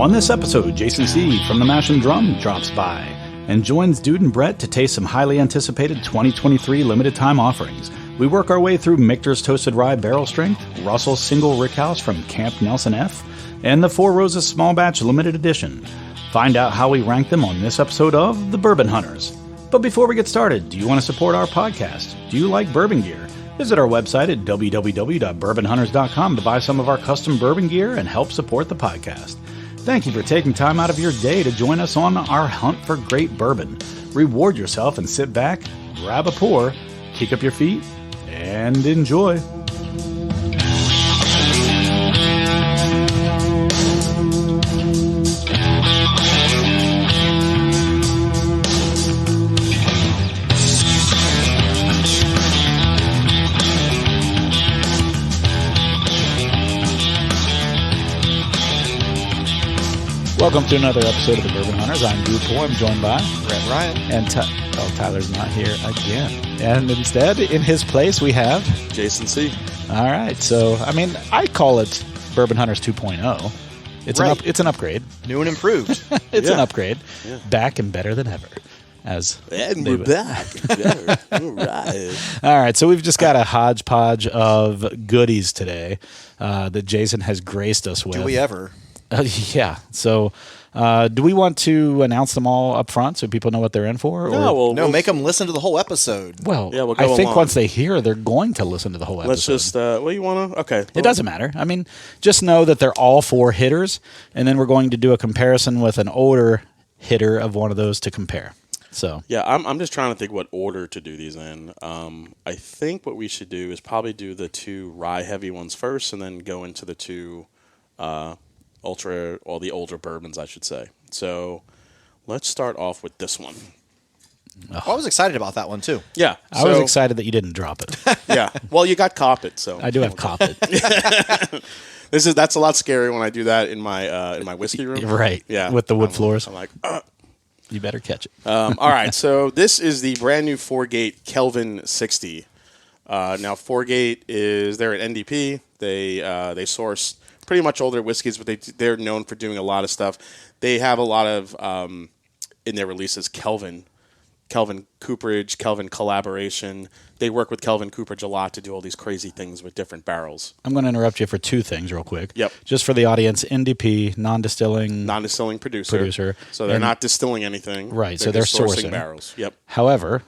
On this episode, Jason C. from the Mash and Drum drops by and joins Dude and Brett to taste some highly anticipated 2023 limited time offerings. We work our way through Michter's Toasted Rye Barrel Strength, Russell's Single Rickhouse from Camp Nelson F., and the Four Roses Small Batch Limited Edition. Find out how we rank them on this episode of The Bourbon Hunters. But before we get started, do you want to support our podcast? Do you like bourbon gear? Visit our website at www.bourbonhunters.com to buy some of our custom bourbon gear and help support the podcast. Thank you for taking time out of your day to join us on our hunt for great bourbon. Reward yourself and sit back, grab a pour, kick up your feet, and enjoy. Welcome to another episode of the Bourbon Hunters. I'm Drew Poor. I'm joined by Brett Ryan. And Tyler's not here again. And instead, in his place, we have Jason C. All right. So, I call it Bourbon Hunters 2.0. It's an upgrade. New and improved. It's an upgrade. Yeah. Back and better than ever. And we're back. All right. All right. So we've just got a hodgepodge of goodies today that Jason has graced us with. Do we ever? Yeah. So, do we want to announce them all up front so people know what they're in for? No, make them listen to the whole episode. Well, yeah, I think once they hear, they're going to listen to the whole episode. Let's just, you want to? Okay. It doesn't matter. Just know that they're all four hitters, and then we're going to do a comparison with an older hitter of one of those to compare. So yeah, I'm just trying to think what order to do these in. I think what we should do is probably do the two rye heavy ones first, and then go into the two the older bourbons, I should say. So let's start off with this one. Oh. I was excited about that one too. Yeah, I was excited that you didn't drop it. Yeah, well, you got cop it, so I do have cop it. That's a lot scary when I do that in my whiskey room. Right. Yeah, with the wood floors. I'm like, you better catch it. All right, so this is the brand new Four-Gate Kelvin 60. Now Four-Gate they're an NDP. They source pretty much older whiskeys, but they're known for doing a lot of stuff. They have a lot of, in their releases, Kelvin Cooperage, Kelvin collaboration. They work with Kelvin Cooperage a lot to do all these crazy things with different barrels. I'm going to interrupt you for two things real quick. Yep. Just for the audience, NDP, non-distilling producer. So they're not distilling anything. Right, so they're sourcing barrels. Yep. However,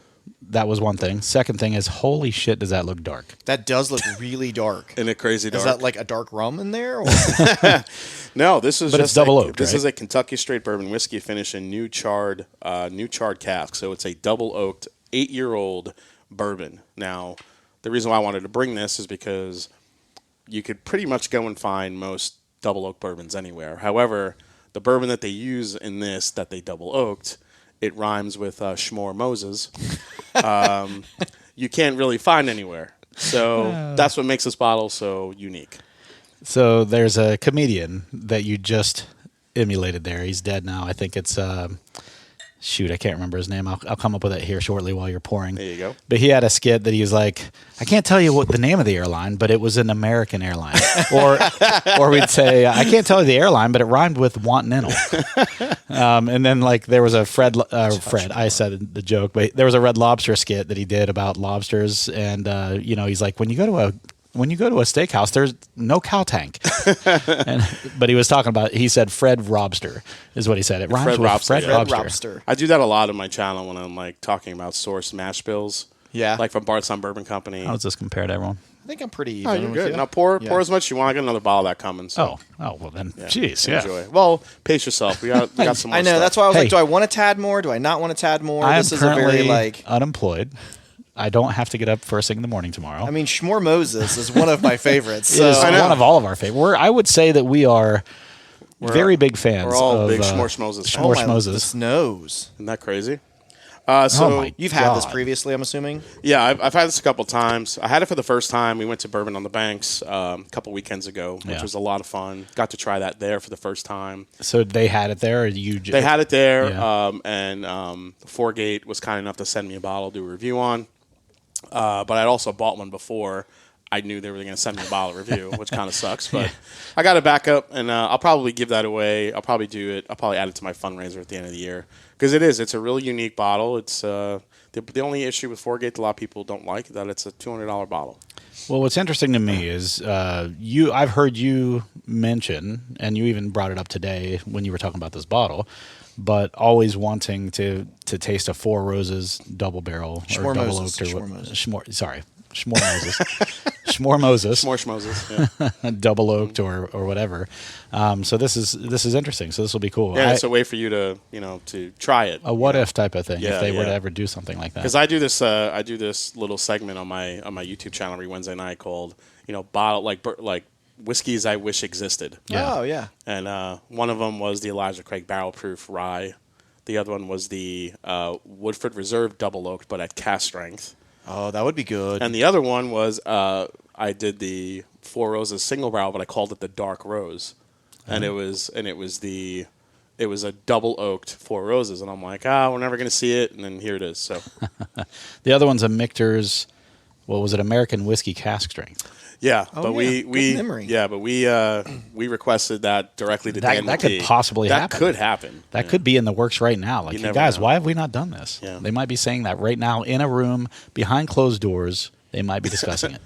that was one thing. Second thing is, holy shit, does that look dark? That does look really dark. And a crazy dark. Is that like a dark rum in there? Or? No, this is it's double oaked. This is a Kentucky straight bourbon whiskey finished in new charred cask. So it's a double oaked 8-year-old bourbon. Now, the reason why I wanted to bring this is because you could pretty much go and find most double oaked bourbons anywhere. However, the bourbon that they use in this that they double oaked, it rhymes with Schmore Moses. You can't really find anywhere. So that's what makes this bottle so unique. So there's a comedian that you just emulated there. He's dead now. I think it's, I can't remember his name. I'll come up with it here shortly while you're pouring. There you go. But he had a skit that he was like, I can't tell you what the name of the airline, but it was an American airline. or we'd say, I can't tell you the airline, but it rhymed with Wantinental. And then there was a Fred, I said the joke, but there was a Red Lobster skit that he did about lobsters. And, he's like, when you go to a steakhouse, there's no cow tank. But he was talking about, he said Fred Robster is what he said. It rhymes with Fred Robster. I do that a lot on my channel when I'm talking about sourced mash bills. Yeah. Like from Bardstown Bourbon Company. How does this compare to everyone? I think I'm pretty even. Oh, you're good. You. Now pour as much as you want. I got another bottle of that coming. So. Oh, well then, jeez, yeah. Enjoy. Well, pace yourself. We got some more I know, stuff. That's why I was like, do I want a tad more? Do I not want a tad more? I am this is currently unemployed. I don't have to get up first thing in the morning tomorrow. Schmore Moses is one of my favorites. So. It is one of all of our favorites. I would say that we're very big fans. We're all of big Schmore Moses. Schmore Moses. This nose. Isn't that crazy? You've had this previously, I'm assuming? Yeah, I've had this a couple times. I had it for the first time. We went to Bourbon on the Banks a couple weekends ago, which was a lot of fun. Got to try that there for the first time. So they had it there, or you? They had it there, and Four-Gate was kind enough to send me a bottle to do a review on. But I'd also bought one before. I knew they were going to send me a bottle review, which kind of sucks. But I got a backup, and I'll probably give that away. I'll probably do it. I'll probably add it to my fundraiser at the end of the year because it's a really unique bottle. It's the only issue with Foregate that a lot of people don't like that it's a $200 bottle. Well, what's interesting to me is I've heard you mention, and you even brought it up today when you were talking about this bottle, but always wanting to taste a Four Roses double barrel or double oaked or Schmormoses, double oaked or whatever. So this is interesting. So this will be cool. Yeah, it's a way for you to to try it. A what if type of thing if they were to ever do something like that. Because I do this little segment on my YouTube channel every Wednesday night called bottle like whiskeys I wish existed. Yeah. Oh yeah. And one of them was the Elijah Craig Barrel Proof Rye. The other one was the Woodford Reserve Double Oaked, but at cask strength. Oh, that would be good. And the other one was I did the Four Roses Single Barrel, but I called it the Dark Rose, and it was a double oaked Four Roses, and I'm like, we're never gonna see it, and then here it is. So the other one's a Michters. What was it? American whiskey cask strength. Yeah, but we requested that directly to Dan. That could possibly happen. That could happen. That could be in the works right now. Like, hey, guys, know. why have we not done this? Yeah. They might be saying that right now in a room behind closed doors. They might be discussing it.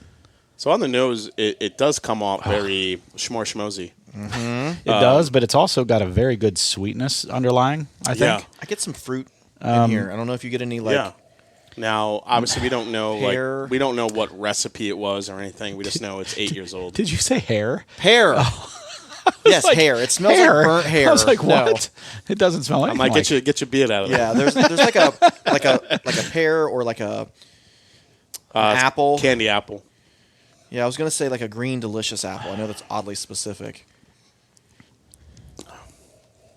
So on the nose, it does come off very schmorschmozy. Mm-hmm. It does, but it's also got a very good sweetness underlying, I think. Yeah. I get some fruit in here. I don't know if you get any Now, obviously, we don't know hair. we don't know what recipe it was or anything. We just know it's 8 years old. Did you say hair? Hair. Oh. Yes, like, hair. It smells like burnt hair. I was like, what? No. It doesn't smell anything. I might get your beard out of there. Yeah, there's like a pear or like an apple. Candy apple. Yeah, I was gonna say like a green delicious apple. I know that's oddly specific.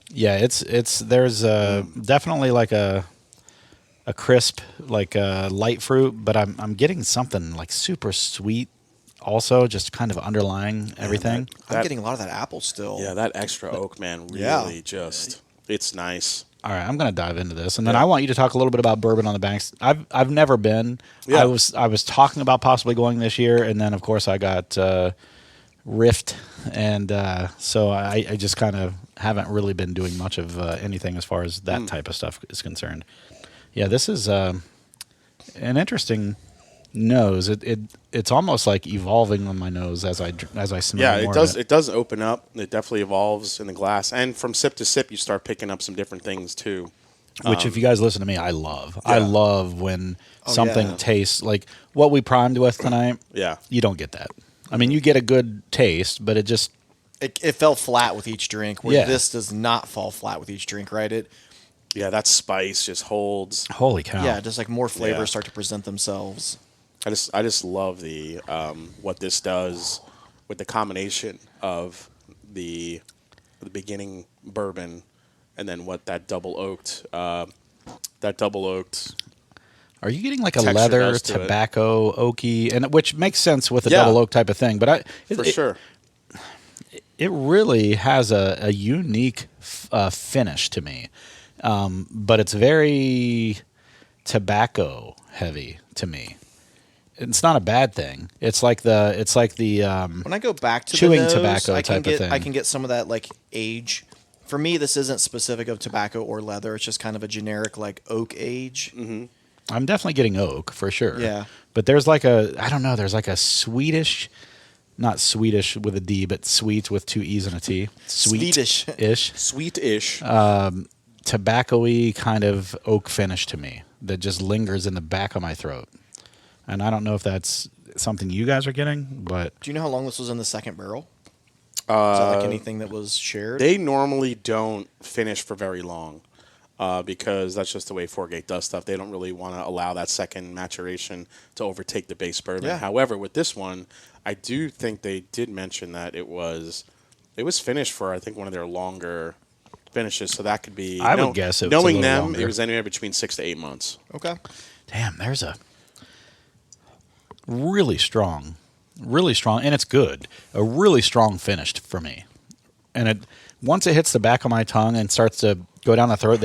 Yeah, there's definitely like a crisp, like light fruit, but I'm getting something like super sweet also, just kind of underlying everything. I'm getting a lot of that apple still. Yeah, that extra oak, man, really it's nice. All right, I'm going to dive into this, and then I want you to talk a little bit about Bourbon on the Banks. I've never been. Yeah. I was talking about possibly going this year, and then of course I got rift, and so I just kind of haven't really been doing much of anything as far as that type of stuff is concerned. Yeah, this is an interesting nose. It's almost like evolving on my nose as I smell. Yeah, more it does. of it. It does open up. It definitely evolves in the glass, and from sip to sip, you start picking up some different things too. Which, if you guys listen to me, I love. Yeah. I love when something tastes like what we primed with tonight. Yeah, you don't get that. I mean, you get a good taste, but it just it fell flat with each drink. Where this does not fall flat with each drink, right? that spice just holds. Holy cow! Yeah, just like more flavors start to present themselves. I just love the what this does with the combination of the beginning bourbon and then what that double oaked. Are you getting like a leather, tobacco, oaky, and which makes sense with a double oak type of thing? But sure, it really has a unique finish to me, but it's very tobacco heavy to me. It's not a bad thing. It's like the when I go back to chewing the nose, tobacco type of thing. I can get some of that like age. For me, this isn't specific of tobacco or leather. It's just kind of a generic like oak age. Mm-hmm. I'm definitely getting oak for sure. Yeah, but there's like there's like a Swedish, not Swedish with a D, but sweet with two E's and a T. Sweetish, tobacco-y kind of oak finish to me that just lingers in the back of my throat. And I don't know if that's something you guys are getting, but... Do you know how long this was in the second barrel? Is that like anything that was shared? They normally don't finish for very long because that's just the way Foregate does stuff. They don't really want to allow that second maturation to overtake the base bourbon. Yeah. However, with this one, I do think they did mention that it was finished for, I think, one of their longer finishes. So that could be... I would guess it was knowing a little them, longer. It was anywhere between 6 to 8 months. Okay. Damn, there's a... really strong, and it's good. A really strong finish for me, and once it hits the back of my tongue and starts to go down the throat,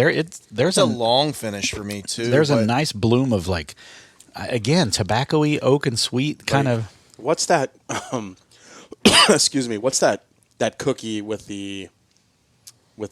there's a long finish for me too. There's a nice bloom of like, again, tobacco-y, oak and sweet kind of. what's that? Excuse me. What's that cookie with the what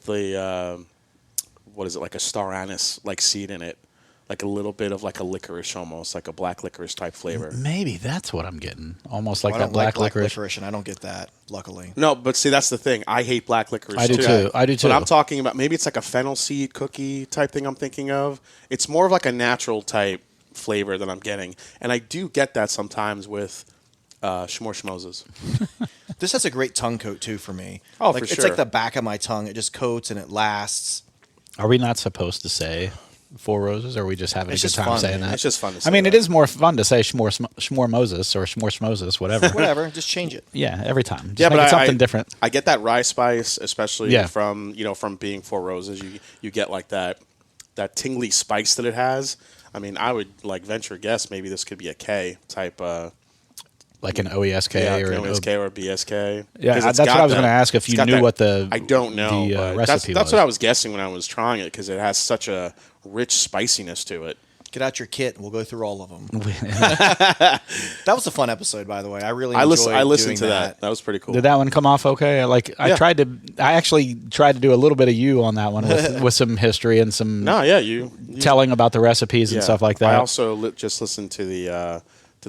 is it, like a star anise like seed in it? Like a little bit of like a licorice, almost like a black licorice type flavor. Maybe that's what I'm getting. Almost like I that don't black like licorice. and I don't get that, luckily. No, but see, that's the thing. I hate black licorice. I do too. I do too. But I'm talking about maybe it's like a fennel seed cookie type thing I'm thinking of. It's more of like a natural type flavor that I'm getting. And I do get that sometimes with Schmore Schmozes. This has a great tongue coat, too, for me. Oh, like, for It's sure. like the back of my tongue. It just coats and it lasts. Are we not supposed to say Four Roses, or are we just having It's a good just time fun, saying man. that? It's just fun to say I mean, that. it is more fun to say Schmore Moses or Schmore Schmozes, whatever. Whatever, just change it. Yeah, every time. Just Yeah, make but it something different. I get that rye spice, especially Yeah. from being Four Roses. You get like that tingly spice that it has. I mean, I would like venture a guess maybe this could be a K type. Like an OESK or an OESK or a BSK. Yeah, 'Cause it's that's got what I was that- going to ask if it's you got knew that- what the I don't know. the but recipe that's was. what I was guessing when I was trying it because it has such a rich spiciness to it. Get out your kit and we'll go through all of them. That was a fun episode, by the way. I really enjoyed I listened doing to that. That was pretty cool. Did that one come off okay? I actually tried to do a little bit of you on that one with some history and some No, yeah, you telling about the recipes and yeah. stuff like that. I also just listened to the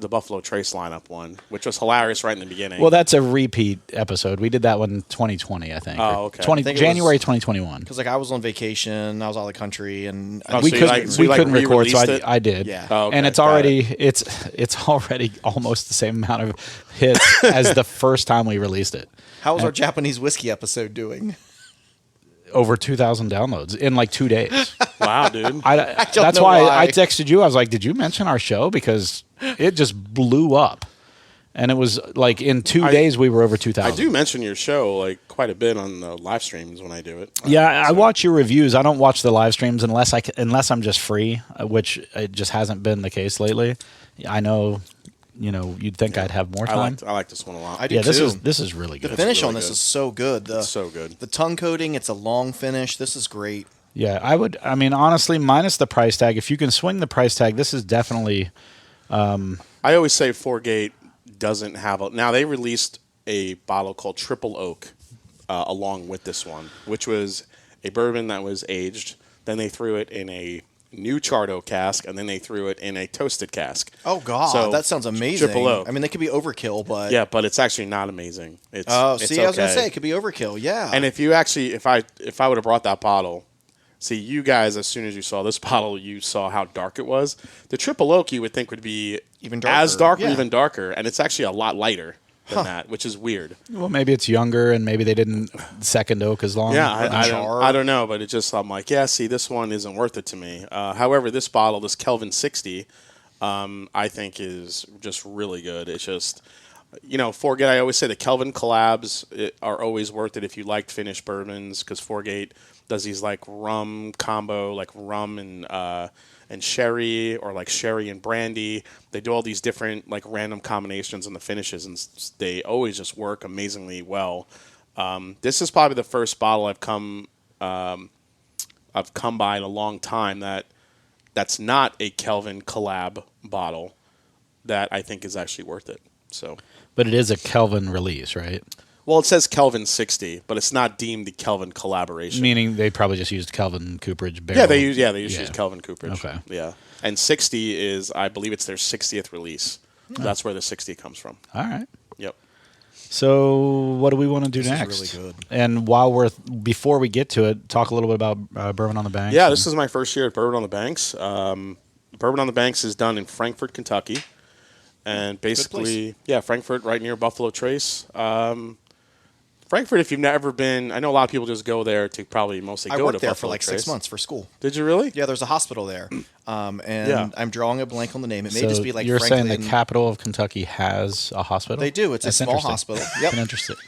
Buffalo Trace lineup one, which was hilarious right in the beginning. Well, that's a repeat episode. We did that one in 2020, I think. Oh, okay. I think it January was- 2021. Because I was on vacation, I was out of the country, and Oh, We so you couldn't, like- so you we couldn't record, so re-released it? I did. Yeah. Oh, okay. And it's Got already it. it's already almost the same amount of hits as the first time we released it. how was our Japanese whiskey episode doing? Over 2,000 downloads in like 2 days. Wow, dude. That's know why why. I texted you. I was like, "Did you mention our show?" Because it just blew up, and it was like in 2 days we were over 2,000. I do mention your show like quite a bit on the live streams when I do it. Yeah, I watch your reviews. I don't watch the live streams unless I'm just free, which it just hasn't been the case lately. I know, you'd think I'd have more time. I like this one a lot. I do Yeah, too. this is really The good. finish really on this good. is so good. It's so good. The tongue coating, it's a long finish. This is great. Yeah, I mean, honestly, minus the price tag, if you can swing the price tag, this is definitely. I always say Foregate doesn't have a. Now they released a bottle called Triple Oak along with this one, which was a bourbon that was aged. Then they threw it in a new charred oak cask, and then they threw it in a toasted cask. Oh God, So, that sounds amazing. Triple Oak. I mean, they could be overkill, but Yeah, but it's actually not amazing. It's Oh, it's see, I was gonna okay. say it could be overkill. Yeah, And if you actually, if I would have brought that bottle, see, you guys, as soon as you saw this bottle, you saw how dark it was. The Triple Oak you would think would be Even as darker, dark or yeah. even darker, and it's actually a lot lighter than that, which is weird. Well, maybe it's younger, and maybe they didn't second oak as long. Yeah, char. I don't know, but it just, I'm like, yeah, see, this one isn't worth it to me. However, this bottle, this Kelvin 60, I think is just really good. It's just, Foregate, I always say the Kelvin collabs are always worth it if you liked finished bourbons, because Foregate does these like rum combo, like rum and sherry, or like sherry and brandy. They do all these different like random combinations in the finishes, and they always just work amazingly well. This is probably the first bottle I've come by in a long time that's not a Kelvin collab bottle that I think is actually worth it. So, But it is a Kelvin release, right? well, it says Kelvin 60, but it's not deemed the Kelvin collaboration. Meaning they probably just used Kelvin Cooperage barrel. Yeah, they use Kelvin Cooperage. Okay. Yeah. And 60 is, I believe it's their 60th release. That's where the 60 comes from. All right. Yep. So what do we want to do This is next? really good. And before we get to it, talk a little bit about Bourbon on the Banks. Yeah, this is my first year at Bourbon on the Banks. Bourbon on the Banks is done in Frankfort, Kentucky. And basically, Frankfort, right near Buffalo Trace. Frankfort, if you've never been, I know a lot of people just go there to probably mostly I go to worked there Buffalo for like Trace. 6 months for school. Did you really? Yeah, there's a hospital there, and Yeah. I'm drawing a blank on the name. It may So just be like you're saying Franklin. the capital of Kentucky has a hospital? They do. It's That's a small interesting. hospital. Yep. An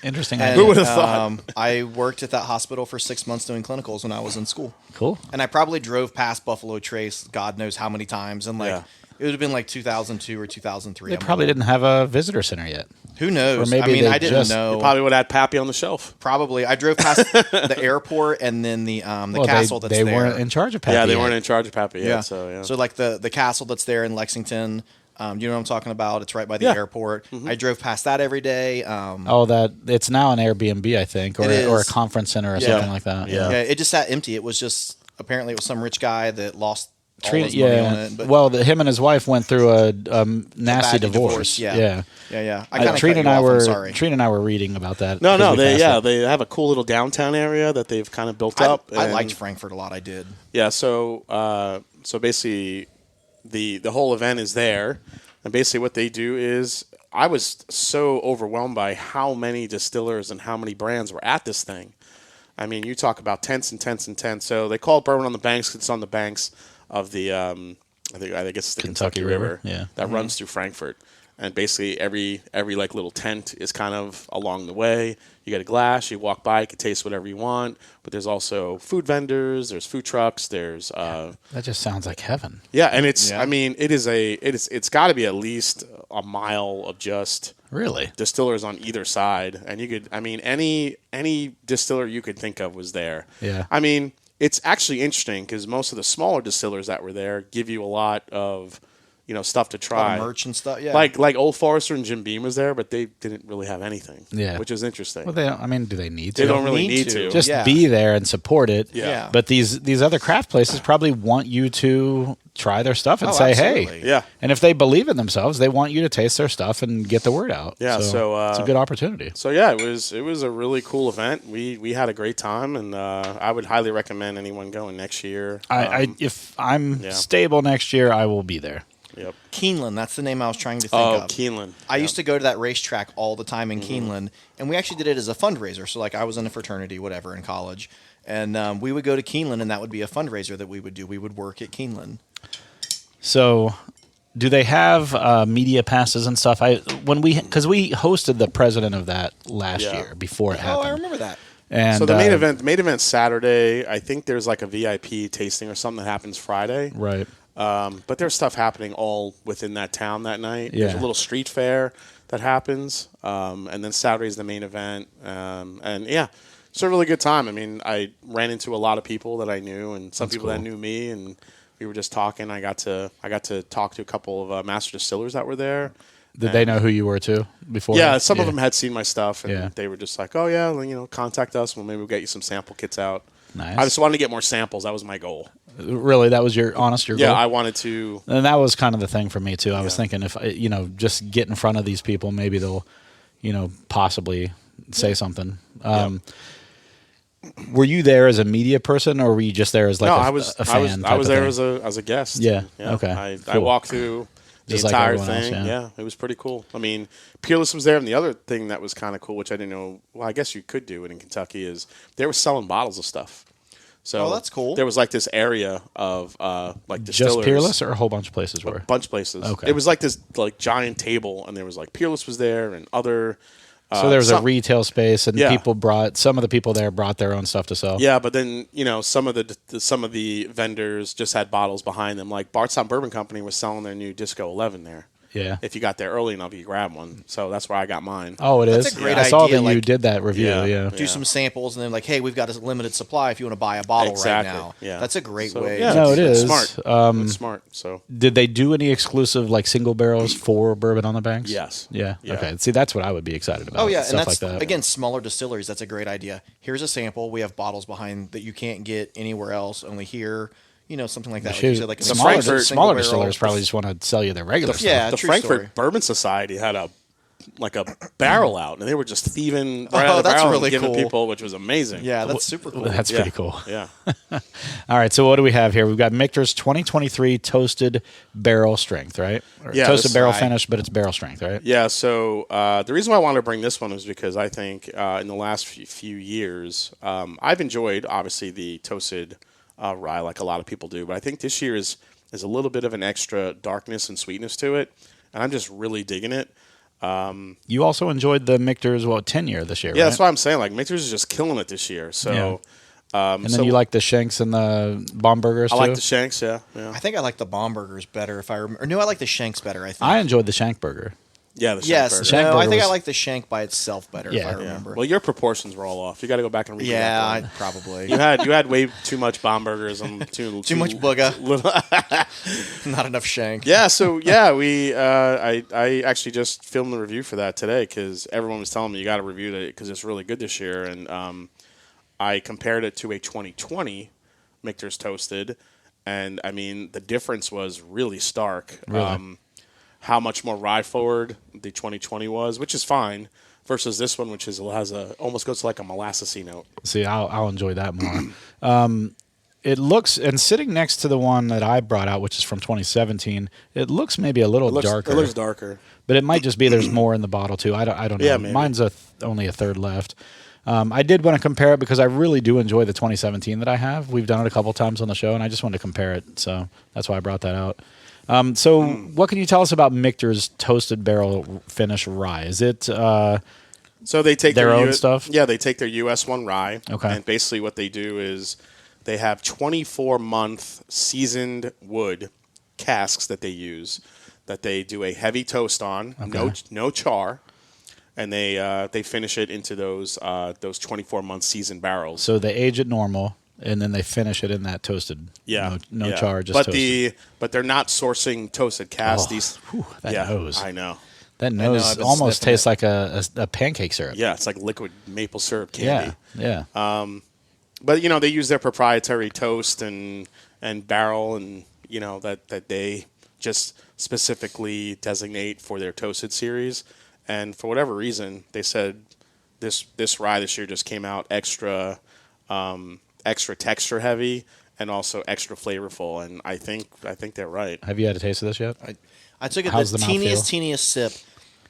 interesting And, idea. Who would've thought? I worked at that hospital for 6 months doing clinicals when I was in school. Cool. And I probably drove past Buffalo Trace, God knows how many times, and Yeah. it would have been like 2002 or 2003. They probably didn't have a visitor center yet. Who knows? Or maybe I mean, they I didn't just- know. You probably would have had Pappy on the shelf. Probably. I drove past the airport and then the castle that's they there. weren't in charge of Pappy Yeah, they yet. weren't in charge of Pappy yet. Yeah. So, yeah. So like the castle that's there in Lexington. You know what I'm talking about? It's right by the airport. I drove past that every day. That it's now an Airbnb, I think, or a conference center or something like that. Yeah, it just sat empty. It was just apparently it was some rich guy that lost all his money on it. But well, him and his wife went through a nasty divorce. Yeah. I kind of Trina and I were reading about that. No, they have a cool little downtown area that they've kind of built up. I liked Frankfurt a lot. I did. Yeah, so basically, the whole event is there, and basically what they do is, I was so overwhelmed by how many distillers and how many brands were at this thing. I mean, you talk about tents and tents and tents. So they call it Bourbon on the Banks because it's on the banks of the I guess it's the Kentucky River that runs through Frankfurt. And basically every like little tent is kind of along the way. You get a glass, you walk by, you can taste whatever you want. But there's also food vendors, there's food trucks, there's that just sounds like heaven. Yeah, and it's I mean, it's got to be at least a mile of just really distillers on either side. And you could, I mean, any distiller you could think of was there. Yeah. I mean, it's actually interesting because most of the smaller distillers that were there give you a lot of, stuff to try. A lot of merch and stuff, yeah. Like Old Forester and Jim Beam was there, but they didn't really have anything. Yeah. Which is interesting. Well, do they need to? They don't really need to. Just be there and support it. Yeah. But these other craft places probably want you to try their stuff and say, absolutely. hey. Yeah. And if they believe in themselves, they want you to taste their stuff and get the word out. Yeah. So it's a good opportunity. So yeah, it was a really cool event. We had a great time, and I would highly recommend anyone going next year. If I'm stable next year, I will be there. Yep. Keeneland, that's the name I was trying to think of. Oh, Keeneland. I used to go to that racetrack all the time in Keeneland, and we actually did it as a fundraiser. So, like, I was in a fraternity, whatever, in college, and we would go to Keeneland, and that would be a fundraiser that we would do. We would work at Keeneland. So, do they have media passes and stuff? Because we hosted the president of that last year before it happened. Oh, I remember that. And so the main event Saturday. I think there's like a VIP tasting or something that happens Friday. Right. But there's stuff happening all within that town that night. Yeah. There's a little street fair that happens, and then Saturday's the main event. And yeah, it's a really good time. I mean, I ran into a lot of people that I knew, and some people that knew me, and we were just talking. I got to talk to a couple of master distillers that were there. Did they know who you were too before? Yeah, some of them had seen my stuff, and they were just like, "Oh yeah, well, contact us. Well, maybe we'll get you some sample kits out." Nice. I just wanted to get more samples. That was my goal. Really, that was your goal? Yeah, I wanted to. And that was kind of the thing for me too. I was thinking if just get in front of these people, maybe they'll, possibly say something. Were you there as a media person, or were you just there as like a fan? I was there as a guest. Yeah. Okay. I walked through the just entire like thing. Else, yeah, it was pretty cool. I mean, Peerless was there, and the other thing that was kind of cool, which I didn't know. Well, I guess you could do it in Kentucky, is they were selling bottles of stuff. So that's cool. There was like this area of like distillers. Just Peerless, or a whole bunch of places were? A bunch of places. Okay. It was like this like giant table, and there was like Peerless was there, and other. So there was a retail space, and some of the people there brought their own stuff to sell. Yeah, but then some of the vendors just had bottles behind them. Like Bardstown Bourbon Company was selling their new Disco 11 there. Yeah. If you got there early enough, you grab one. So that's where I got mine. Oh, That's a great idea. I saw that you did that review. Yeah. Do some samples, and then like, hey, we've got a limited supply if you want to buy a bottle right now. Yeah. That's a great way. Yeah, no, it is smart. It's smart. So did they do any exclusive like single barrels for Bourbon on the Banks? Yes. Yeah. Okay. See, that's what I would be excited about. Oh yeah, stuff and that's like that. again smaller distilleries. That's a great idea. Here's a sample. We have bottles behind that you can't get anywhere else, only here. Something like that. Like you said, like smaller distillers probably just want to sell you their regular stuff. Yeah, the true Frankfurt story. Bourbon Society had a barrel out, and they were just thieving right out of the that's barrel really and giving cool. people, which was amazing. Yeah, that's super cool. That's pretty cool. Yeah. All right, so what do we have here? We've got Michter's 2023 toasted barrel strength, right? Toasted barrel finish, but it's barrel strength, right? Yeah, so the reason why I wanted to bring this one is because I think in the last few years, I've enjoyed, obviously, the toasted rye like a lot of people do, but I think this year is a little bit of an extra darkness and sweetness to it, and I'm just really digging it. You also enjoyed the Michter's 10-year this year, yeah, right? That's what I'm saying. Like Michters is just killing it this year. So, and then you like the Shanks and the Baumburgers too? I like the Shanks. Yeah. I think I like the Baumburgers better. If I remember, no, I like the Shanks better. I think I enjoyed the Shank burger. Yeah, the shank Yes, burger. Shank no, burger I think I was- like the shank by itself better, if Yeah. I Yeah. remember. Well, your proportions were all off. You got to go back and read yeah, that. probably. You had way too much bomb burgers and too much booger. little. Not enough shank. Yeah, so we I actually just filmed the review for that today because everyone was telling me you got to review it because it's really good this year, and I compared it to a 2020 Michter's Toasted, and I mean the difference was really stark. Really? How much more rye forward the 2020 was, which is fine, versus this one, which has almost goes to like a molassesy note. See, I'll enjoy that more. It looks, and sitting next to the one that I brought out, which is from 2017, it looks maybe a little darker. It looks darker. But it might just be there's more in the bottle too. I don't know. Yeah, maybe. Mine's only a third left. I did want to compare it because I really do enjoy the 2017 that I have. We've done it a couple times on the show, and I just wanted to compare it. So that's why I brought that out. So what can you tell us about Michter's Toasted Barrel Finish Rye? Is it So they take their own U- stuff? Yeah, they take their US 1 rye. Okay. And basically what they do is they have 24-month seasoned wood casks that they use that they do a heavy toast on, no char, and they finish it into those 24-month seasoned barrels. So they age it normal, and then they finish it in that toasted. Yeah, No yeah. char, just but toasted. But they're not sourcing toasted casks. That nose. I know. That I know, nose I've been almost sniffing tastes like a pancake syrup. Yeah, it's like liquid maple syrup candy. Yeah. But they use their proprietary toast and barrel, and that they just specifically designate for their toasted series. And for whatever reason, they said this rye this year just came out extra texture heavy and also extra flavorful. And I think they're right. Have you had a taste of this yet? I took it How's the the mouthfeel? teeniest sip.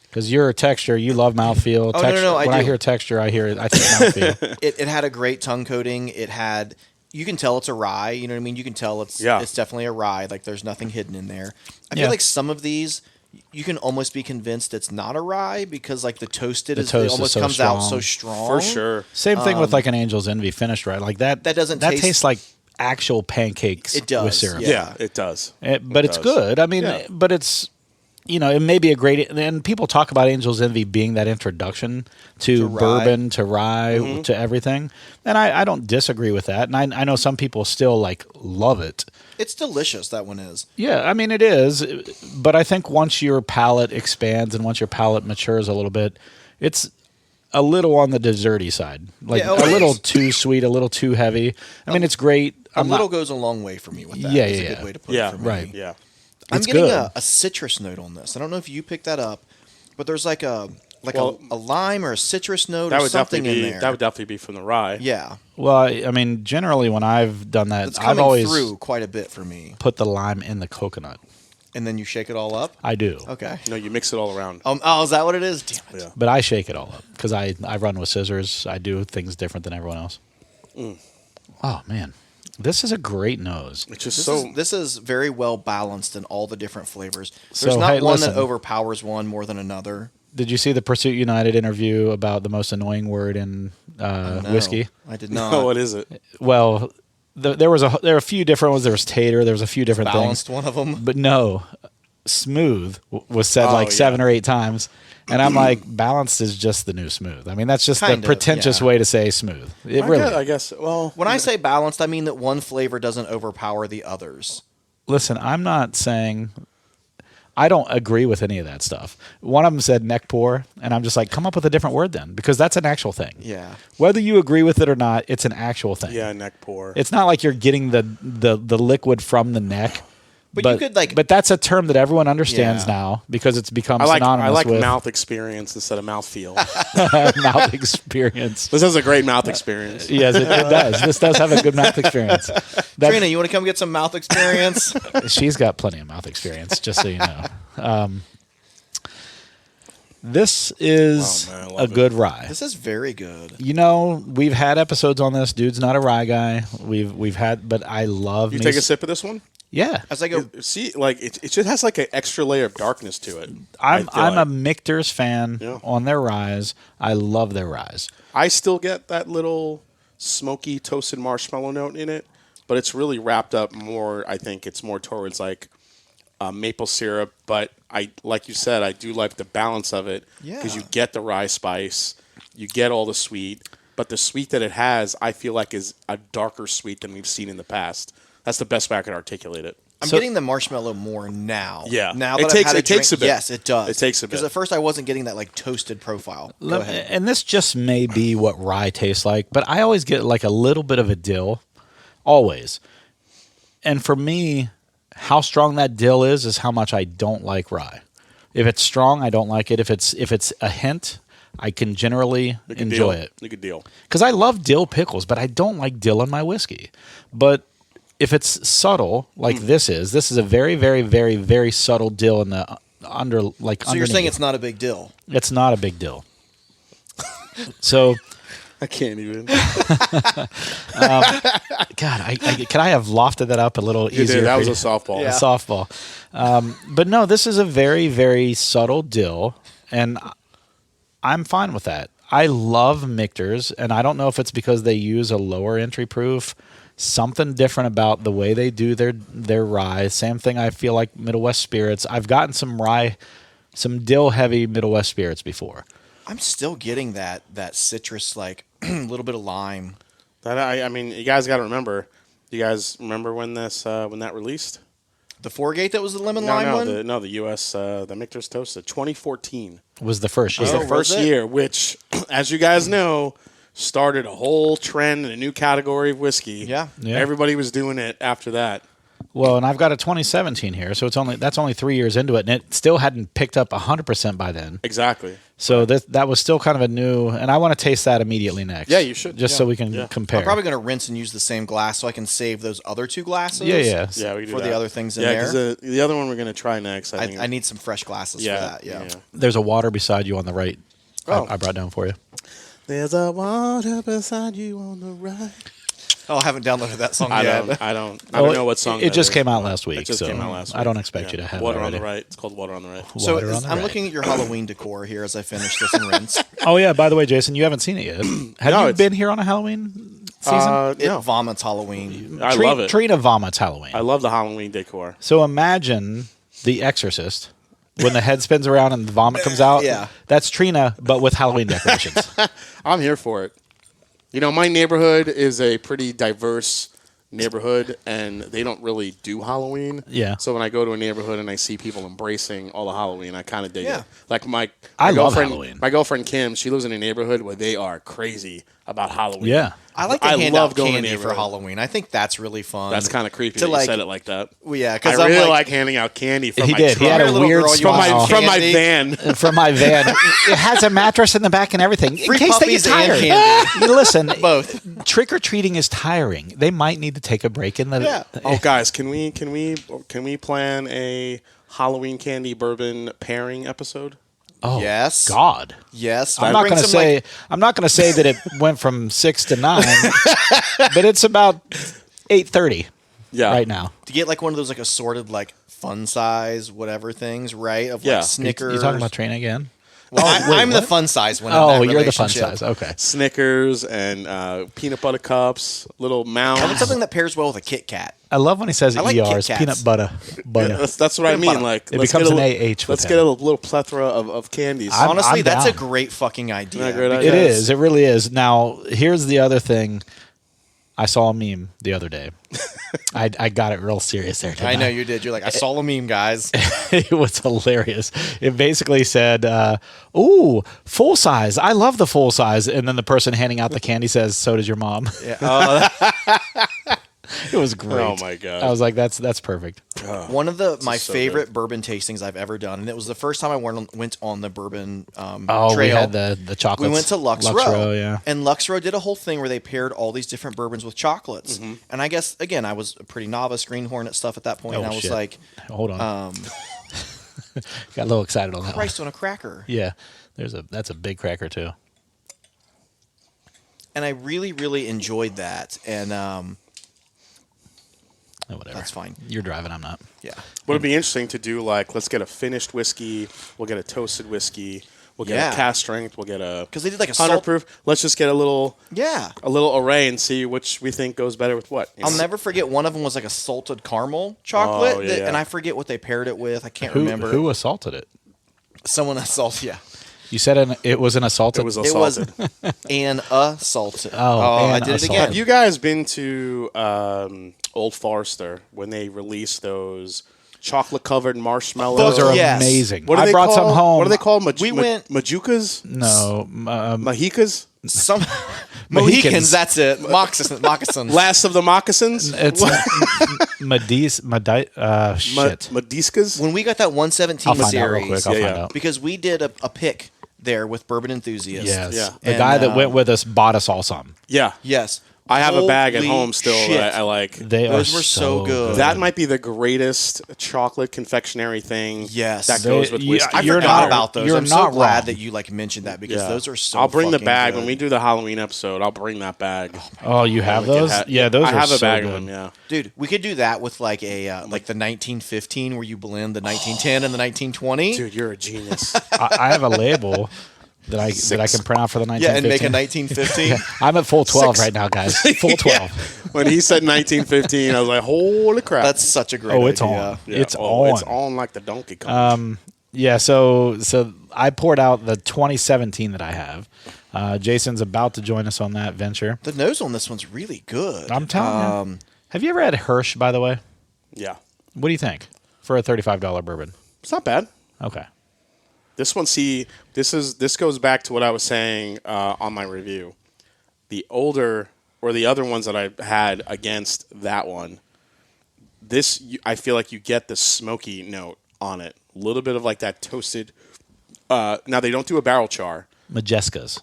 Because you're a texture, you love mouthfeel. Oh, texture. no, I when I do. hear texture, I think mouthfeel. It had a great tongue coating. You can tell it's a rye. You know what I mean? You can tell it's definitely a rye. Like there's nothing hidden in there. I feel like some of these you can almost be convinced it's not a rye because like the toast toast almost is so comes out strong. so strong. For sure. Same thing with like an Angel's Envy finished right. Like that. That doesn't That taste- tastes like actual pancakes. It does, with syrup. Yeah, it does. But it's does. good. I mean, Yeah. but it's it may be a great. And people talk about Angel's Envy being that introduction to rye. bourbon, to rye, to everything. And I don't disagree with that. And I know some people still love it. It's delicious. That one is. Yeah, I mean it is, but I think once your palate expands and once your palate matures a little bit, it's a little on the desserty side, Yeah, a little too sweet, a little too heavy. I mean, it's great. A little goes a long way for me with that. Yeah, is yeah, a good way to put Yeah, it for me. right. Yeah. I'm It's getting good. a citrus note on this. I don't know if you picked that up, but there's like a Well, a lime or a citrus note That or would something definitely in be there. that would definitely be from the rye. Yeah, Well, I mean, generally when I've done that, it's I've coming always through quite a bit for me. put the lime in the coconut. And then you shake it all up. I do, Okay. No, you mix it all around. Oh, is that what it is? Damn it. Yeah. but I shake it all up because I run with scissors. I do things different than everyone else. Oh man, this is a great nose. It's just This is very well balanced in all the different flavors. There's So, not hey, one listen. that overpowers one more than another. Did you see the Pursuit United interview about the most annoying word in No, whiskey? I did not. Oh, what is it? Well, there were a few different ones. There was tater. There was a few different Balanced things. one of them. But no, smooth was said Oh, 7 or 8 times, and I'm like, balanced is just the new smooth. I mean, that's just Kind the of, pretentious yeah. way to say smooth. It really. I guess. Well, When I say balanced, I mean that one flavor doesn't overpower the others. Listen, I'm not saying. I don't agree with any of that stuff. One of them said neck pour, and I'm just like, come up with a different word then, because that's an actual thing. Yeah. Whether you agree with it or not, it's an actual thing. yeah, neck pour. It's not like you're getting the liquid from the neck. But you could, like- But that's a term that everyone understands Yeah. now because it's become I like synonymous with mouth experience instead of mouth feel. mouth experience. This has a great mouth experience. Yes, it does. This does have a good mouth experience. That- Trina, you want to come get some mouth experience? She's got plenty of mouth experience, just so you know. This is Oh, man, I a love good rye. This is very good. You know, we've had episodes on this. Dude's not a rye guy. We've had, but I love. You me take a s- sip of this one. Yeah, As I go, See, like it just has like an extra layer of darkness to it. I'm I feel a like. Michters fan Yeah. on their ryes. I love their ryes. I still get that little smoky toasted marshmallow note in it, but it's really wrapped up more. I think it's more towards like maple syrup, but like you said, I do like the balance of it because you get the rye spice, you get all the sweet, but the sweet that it has, I feel like is a darker sweet than we've seen in the past. That's the best way I can articulate it. I'm getting the marshmallow more now. Yeah. Now that it takes a bit. Yes, it does. It takes a bit. Because at first I wasn't getting that like toasted profile. Go ahead. And this just may be what rye tastes like, but I always get like a little bit of a dill. Always. And for me, how strong that dill is how much I don't like rye. If it's strong, I don't like it. If it's a hint, I can generally enjoy it. You could deal. Because I love dill pickles, but I don't like dill in my whiskey. But if it's subtle, like this is a very, very, very, very subtle dill in the under, like. So you're saying it's not a big dill? It's not a big dill. So. I can't even. God, can I have lofted that up a little easier? Did. That was a softball. Yeah. A softball. But no, this is a very, very subtle dill, and I'm fine with that. I love Michters, and I don't know if it's because they use a lower entry proof, something different about the way they do their rye. Same thing I feel like Middle West spirits. I've gotten some dill heavy Middle West spirits before. I'm still getting that citrus, like a little bit of lime. I mean, you guys got to remember. You guys remember when that released? The Foregate that was the lemon lime one? The U.S. The Michters Toasted 2014 was the first year. Was the first year, which, as you guys know, started a whole trend in a new category of whiskey. Yeah. Everybody was doing it after that. Well, and I've got a 2017 here, so that's only 3 years into it, and it still hadn't picked up 100% by then. Exactly. So that was still kind of a new, and I want to taste that immediately next. Yeah, you should. Just so we can compare. I'm probably going to rinse and use the same glass so I can save those other two glasses. Yeah, we can do for that. the other things in there. Yeah, because the other one we're going to try next. I need some fresh glasses for that. Yeah. There's a water beside you on the right. I brought down for you. There's a water beside you on the right. Oh, I haven't downloaded that song yet. I don't know what song it just came out last week. It just came out last week. I don't expect you to have Water it on the Right. It's called Water on the Right. So I'm looking at your Halloween decor here as I finish this and rinse. Oh, yeah. By the way, Jason, you haven't seen it yet. Have you been here on a Halloween season? It vomits Halloween. I love it. Trina vomits Halloween. I love the Halloween decor. So imagine The Exorcist. When the head spins around and the vomit comes out. Yeah. That's Trina, but with Halloween decorations. I'm here for it. You know, my neighborhood is a pretty diverse neighborhood, and they don't really do Halloween. Yeah. So when I go to a neighborhood and I see people embracing all the Halloween, I kind of dig it. Like I love girlfriend, Halloween. My girlfriend Kim, she lives in a neighborhood where they are crazy about Halloween. Yeah. I like to hand out candy for Halloween. I think that's really fun. That's kind of creepy that you said it like that. Well, yeah, because I really like handing out candy from my truck. He had a weird from my van. From my van. It has a mattress in the back and everything. Free in case they get tired. Candy. Listen, both. Trick or treating is tiring. They might need to take a break in the. Yeah. Oh, guys, can we plan a Halloween candy bourbon pairing episode? Oh, yes. God. Yes. I'm not going to say. I'm not going to say that it went from 6 to 9, but it's about 8:30. Yeah. Right now. To get like one of those like assorted like fun size whatever things, right? Of like Snickers. You talking about Trina again? Well, I'm the fun size one. Oh, you're the fun size. Okay. Snickers and peanut butter cups, little mounds. I want something that pairs well with a Kit Kat. I love when he says ERs, peanut butter. Yeah, that's what I mean. Like it becomes an AH. Let's get a little plethora of candies. Honestly, that's a great fucking idea. It is. It really is. Now, here's the other thing. I saw a meme the other day. I got it real serious there. I know you did. You're like, I saw a meme, guys. It was hilarious. It basically said, "Ooh, full size. I love the full size." And then the person handing out the candy says, "So does your mom." Yeah. It was great. Oh my god! I was like, "That's perfect." One of my favorite bourbon tastings I've ever done, and it was the first time I went on the bourbon trail. We had the chocolates. We went to Lux Row, yeah. And Lux Row did a whole thing where they paired all these different bourbons with chocolates. Mm-hmm. And I guess again, I was a pretty novice Green Hornet stuff at that point, and I was like, "Hold on." Got a little excited on that. Christ on a cracker. Yeah, that's a big cracker too. And I really, really enjoyed that, and. Whatever. That's fine. You're driving, I'm not. Yeah. Would it be interesting to do like, let's get a finished whiskey, we'll get a toasted whiskey, We'll get a cast strength. We'll get a because they did like a 100 proof. Let's just get a little array and see which we think goes better with what. I'll never forget. One of them was like a salted caramel chocolate, and I forget what they paired it with. I can't remember. Who assaulted it? Someone assaulted. Yeah. You said it was an assaulted. It was assaulted. It was an assaulted. I did it again. Have you guys been to Old Forester when they released those chocolate-covered marshmallows? Those are amazing. I brought some home. What are they called? We went Majukas? No, Mahicas? Some Mohicans. That's it. Moccasins. Last of the moccasins. It's shit. Madiscas. When we got that 117 I'll find series, out real quick. I'll find out. because we did a pick there with Bourbon Enthusiasts. Yes. Yeah. The guy that went with us bought us all some. Yeah. Yes. I have a bag at Holy home still shit. that I like. Those were so good. That might be the greatest chocolate confectionery thing that goes with whiskey. I forgot about those. You're I'm so not glad wrong. that you mentioned that because those are so I'll bring the fucking bag good. when we do the Halloween episode. I'll bring that bag. Oh, you have those? Yeah, those I are have a so bag good. of them, yeah. Dude, we could do that with like a like the 1915 where you blend the 1910 and the 1920. Dude, you're a genius. I have a label that I can print out for the 1915. Yeah, and make a 1915. I'm at full 12 right now, guys. Full 12. When he said 1915, I was like, holy crap. That's such a great idea. It's on. Yeah. It's on. It's on like the Donkey Kong. Yeah, so I poured out the 2017 that I have. Jason's about to join us on that venture. The nose on this one's really good. I'm telling you. Have you ever had Hirsch, by the way? Yeah. What do you think for a $35 bourbon? It's not bad. Okay. This one, this goes back to what I was saying on my review. The older or the other ones that I've had against that one, I feel like you get the smoky note on it. A little bit of like that toasted. Now, they don't do a barrel char. Majeskas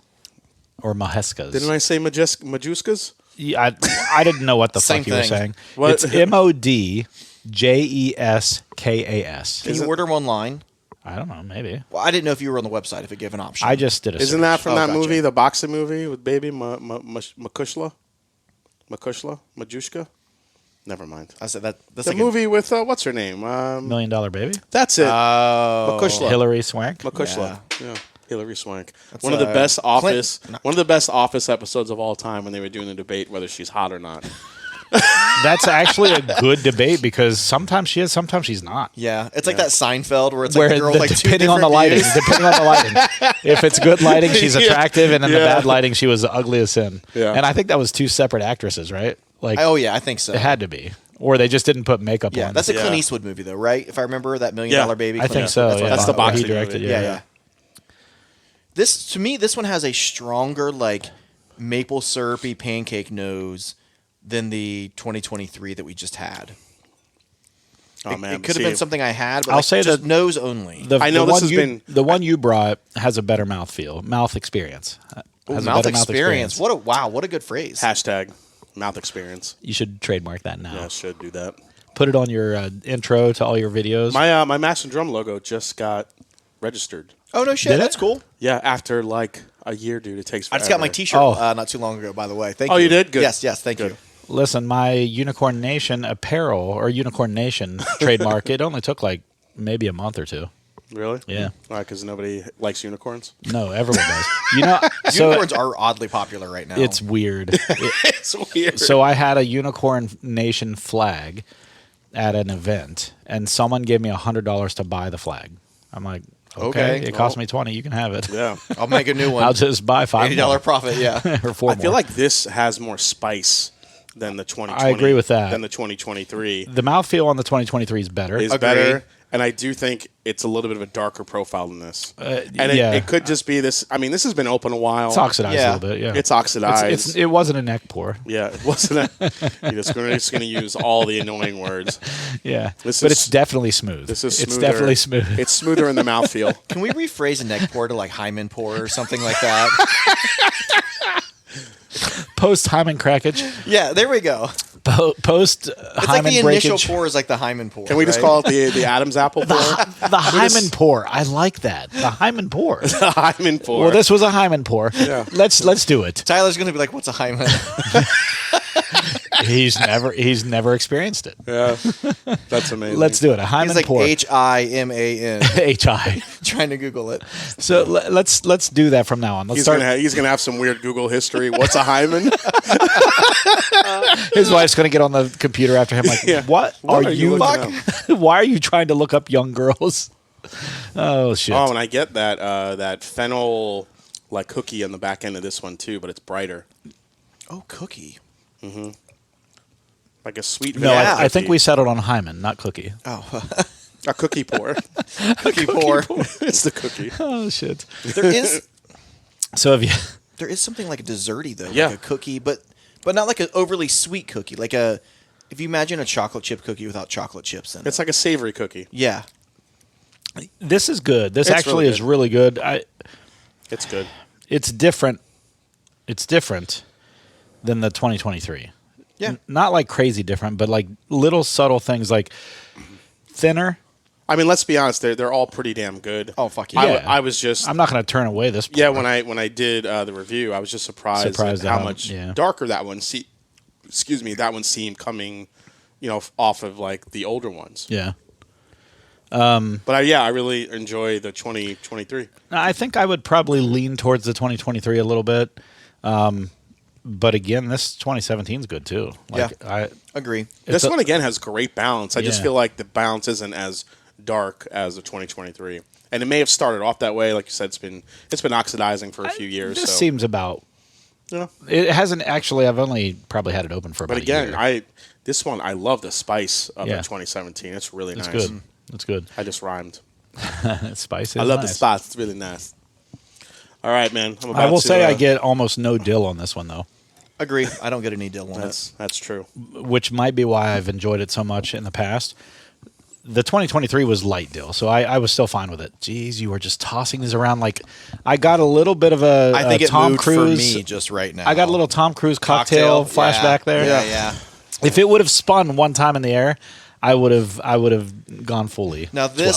or Maheskas. Didn't I say Majuskas? Yeah, I didn't know what the fuck you were saying. What? It's MODJESKAS. Can you order them online? I don't know, maybe. Well, I didn't know if you were on the website, if it gave an option. I just did a Isn't search. that from that gotcha. movie, the boxing movie with Baby Makushla? Majushka? Never mind. I said that's the like movie with, what's her name? $1 Million Baby? That's it. Makushla. Hillary Swank? Makushla. Yeah. Hillary Swank. One of the best office episodes of all time when they were doing the debate whether she's hot or not. That's actually a good debate because sometimes she is, sometimes she's not. Yeah, it's like that Seinfeld where it's like the girl with like depending on the lighting. Depending on the lighting. If it's good lighting, she's attractive, and in the bad lighting, she was ugly as sin. Yeah. And I think that was two separate actresses, right? Like, oh yeah, I think so. It had to be, or they just didn't put makeup on. Yeah, that's a Clint Eastwood movie though, right? If I remember that $1 Million Baby. I think so. That's the boxing he directed. movie. Yeah. This one has a stronger like maple syrupy pancake nose than the 2023 that we just had. Oh man, it could have been something I had, but I'll say just that nose only. I know this has been the one you brought has a better mouth experience. Mouth experience. What a good phrase. Hashtag mouth experience. You should trademark that now. Yeah, I should do that. Put it on your intro to all your videos. My Mash and Drum logo just got registered. Oh no shit, that's cool. Yeah, after like a year, dude. It takes forever. I just got my T-shirt not too long ago, by the way. Thank you. Oh, you did? Good. Yes, thank you. Listen, my Unicorn Nation apparel or Unicorn Nation trademark, it only took like maybe a month or two. Really? Yeah. Why? Because nobody likes unicorns? No, everyone does. You know, unicorns are oddly popular right now. It's weird. It's weird. So I had a Unicorn Nation flag at an event, and someone gave me $100 to buy the flag. I'm like, okay. It cost me $20. You can have it. Yeah. I'll make a new one. I'll just buy $5 $80 profit. Yeah. or $4 I feel like this has more spice than the 2020. I agree with that. Than the 2023. The mouthfeel on the 2023 is better. Better. And I do think it's a little bit of a darker profile than this. It could just be this. I mean, this has been open a while. It's oxidized a little bit, yeah. It's oxidized. It wasn't a neck pour. Yeah, it wasn't. You're just going to use all the annoying words. Yeah. It's definitely smooth. This is smoother. It's definitely smooth. It's smoother in the mouthfeel. Can we rephrase a neck pour to like hymen pour or something like that? Post hymen crackage. Yeah, there we go. Post it's hymen like the breakage. initial pour is like the hymen pour. Can we just call it the Adam's apple pour? The hymen pour. I like that. The hymen pour. The hymen pour. Well, this was a hymen pour. Yeah. Let's do it. Tyler's going to be like, "What's a hymen?" He's never experienced it. Yeah, that's amazing. Let's do it. A Hyman He's like pour. Himan. Hi. Trying to Google it. So let's do that from now on. He's gonna have some weird Google history. What's a hymen? His wife's gonna get on the computer after him. Like, what are you? Why are you trying to look up young girls? Oh shit! Oh, and I get that fennel like cookie on the back end of this one too, but it's brighter. Oh, cookie. Mm-hmm. Like a sweet. No, I think we settled on Hyman, not cookie. Oh, a cookie pour. Cookie pour. It's the cookie. Oh shit! There is. So have you? There is something like a desserty though, yeah, like a cookie, but not like an overly sweet cookie. Like if you imagine a chocolate chip cookie without chocolate chips in it. It's like a savory cookie. Yeah. This is good. This actually is really good. It's good. It's different. It's different than the 2023. Yeah. Not like crazy different, but like little subtle things like thinner. I mean, let's be honest. They're all pretty damn good. Oh fuck yeah! I was just. I'm not going to turn away this. Yeah, when I did the review, I was just surprised at how much darker that one. That one seemed coming, off of like the older ones. Yeah. But I really enjoy the 2023. I think I would probably lean towards the 2023 a little bit. But again, this 2017 is good too. I agree. This one again has great balance. I just feel like the balance isn't as dark as the 2023, and it may have started off that way. Like you said, it's been oxidizing for a few years. This seems about. Yeah. It hasn't actually. I've only probably had it open for about. But again, this one I love the spice of the 2017. It's really nice. Good. That's good. I just rhymed. Spice. I love the spice. It's really nice. All right, man. I will say I get almost no dill on this one though. Agree. I don't get any dill on it. That's true. Which might be why I've enjoyed it so much in the past. The 2023 was light dill, so I was still fine with it. Jeez, you were just tossing these around like I got a little bit of a I think Tom moved Cruise for me just right now. I got a little Tom Cruise cocktail flashback there. Yeah. If it would have spun one time in the air, I would have gone fully. Now this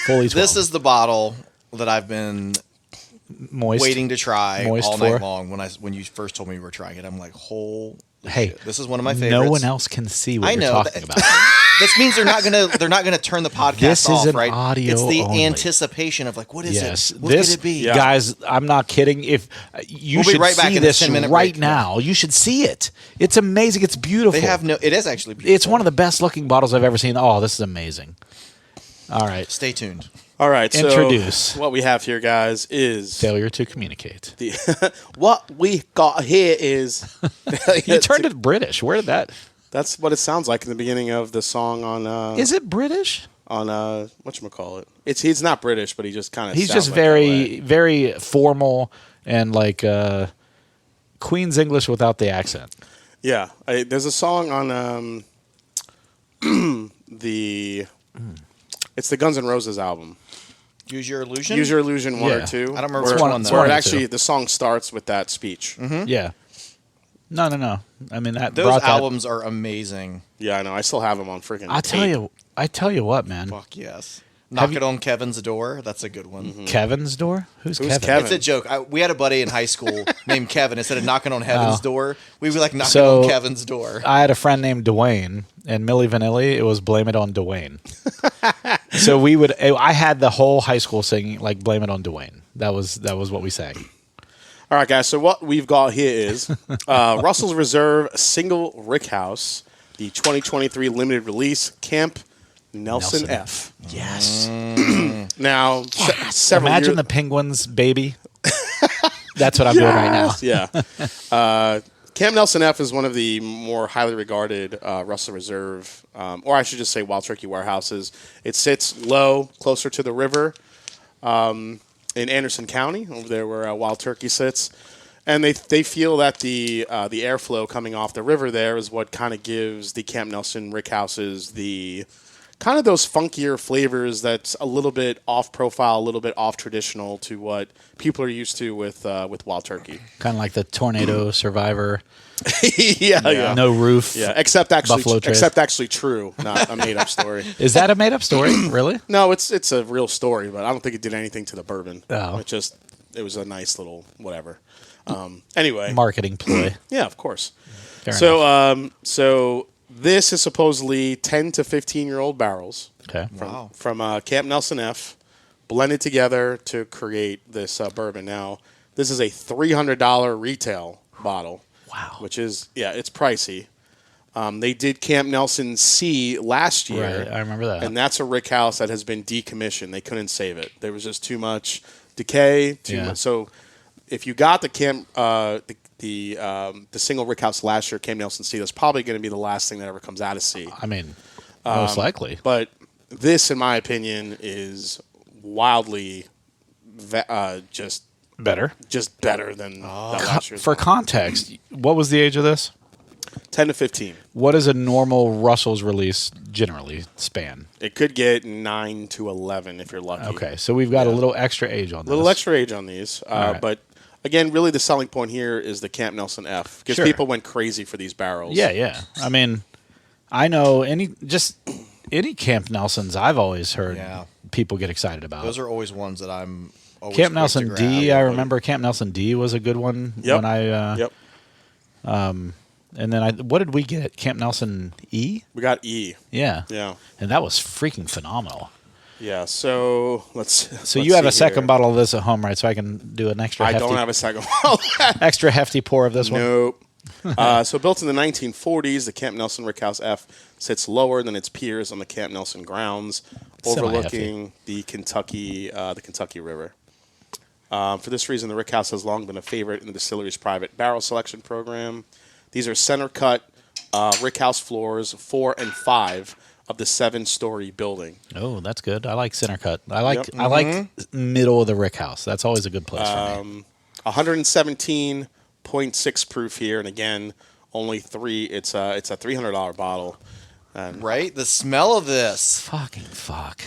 12. This is the bottle that I've been waiting to try all night long. When you first told me we were trying it, I'm like, holy shit. This is one of my favorites. No one else can see what you're talking about. This means they're not gonna turn the podcast off, right? Audio it's the only. Anticipation of like, what is it? What could it be? Yeah. Guys, I'm not kidding. If you should see this right now, you should see it. It's amazing. It's beautiful. It is actually beautiful. It's one of the best looking bottles I've ever seen. Oh, this is amazing. All right. Stay tuned. All right. Introduce. So what we have here, guys, is failure to communicate. What we got here is you turned it British. Where did that? That's what it sounds like in the beginning of the song on. Is it British? On whatchamacallit? He's not British, but he just kind of. He's just very very formal and like Queen's English without the accent. Yeah, there's a song on it's the Guns N' Roses album. Use Your Illusion. Use Your Illusion 1 or 2. I don't remember which one. Where actually the song starts with that speech. Mm-hmm. Yeah. No. I mean those albums are amazing. Yeah, I know. I still have them on freaking. I tell you what, man. Fuck yes. Knock It on Kevin's Door. That's a good one. Mm-hmm. Kevin's Door? Who's Kevin? It's a joke. We had a buddy in high school named Kevin. Instead of knocking on Heaven's door, we would like knocking on Kevin's door. I had a friend named Dwayne, and Milli Vanilli, it was Blame It on Dwayne. So I had the whole high school singing, like, Blame It on Dwayne. That was what we sang. All right, guys. So what we've got here is Russell's Reserve Single Rickhouse, the 2023 limited release Camp Nelson F. Yes. Now, imagine the Penguins, baby. That's what I'm doing right now. Yeah. Camp Nelson F is one of the more highly regarded Russell Reserve, or I should just say Wild Turkey warehouses. It sits low, closer to the river in Anderson County, over there where Wild Turkey sits. And they feel that the airflow coming off the river there is what kind of gives the Camp Nelson Rickhouses the kind of those funkier flavors that's a little bit off profile, a little bit off traditional to what people are used to with Wild Turkey. Kind of like the Tornado Survivor. Yeah. No roof. Yeah, except actually true, not a made up story. Is that a made up story? Really? No, it's a real story, but I don't think it did anything to the bourbon. Oh. It was a nice little whatever. Anyway, marketing ploy. Yeah, of course. Fair enough. So this is supposedly 10 to 15-year-old barrels. Okay. From Camp Nelson F, blended together to create this bourbon. Now, this is a $300 retail bottle. Wow. Which is, it's pricey. They did Camp Nelson C last year. Right, I remember that. And that's a Rickhouse that has been decommissioned. They couldn't save it. There was just too much decay. Too much. So if you got the Single Rickhouse last year, Camp Nelson C, that's probably going to be the last thing that ever comes out of C. I mean, most likely. But this, in my opinion, is wildly just better. Just better than last year's. For context, what was the age of this? 10 to 15. What is a normal Russell's release generally span? It could get 9 to 11 if you're lucky. Okay, so we've got a little extra age on this. A little extra age on these. Right. But, again, really the selling point here is the Camp Nelson F. Because people went crazy for these barrels. Yeah. I mean, I know any Camp Nelsons I've always heard people get excited about. Those are always ones that I'm always Camp Nelson to D, grab. I remember Camp Nelson D was a good one. When I and then what did we get? Camp Nelson E? We got E. Yeah. Yeah. And that was freaking phenomenal. Yeah, so let's you have a second here. bottle of this at home, right? So I can do an extra hefty. I don't have a second bottle. Extra hefty pour of this one? Nope. So built in the 1940s, the Camp Nelson Rickhouse F sits lower than its peers on the Camp Nelson grounds, overlooking the Kentucky River. For this reason, the Rickhouse has long been a favorite in the distillery's private barrel selection program. These are center-cut Rickhouse floors 4 and 5 of the 7-story building. Oh, that's good. I like center cut. I like middle of the Rickhouse. That's always a good place for me. 117.6 proof here, and again, only 3. It's a $300 bottle. And right? The smell of this. Fucking fuck.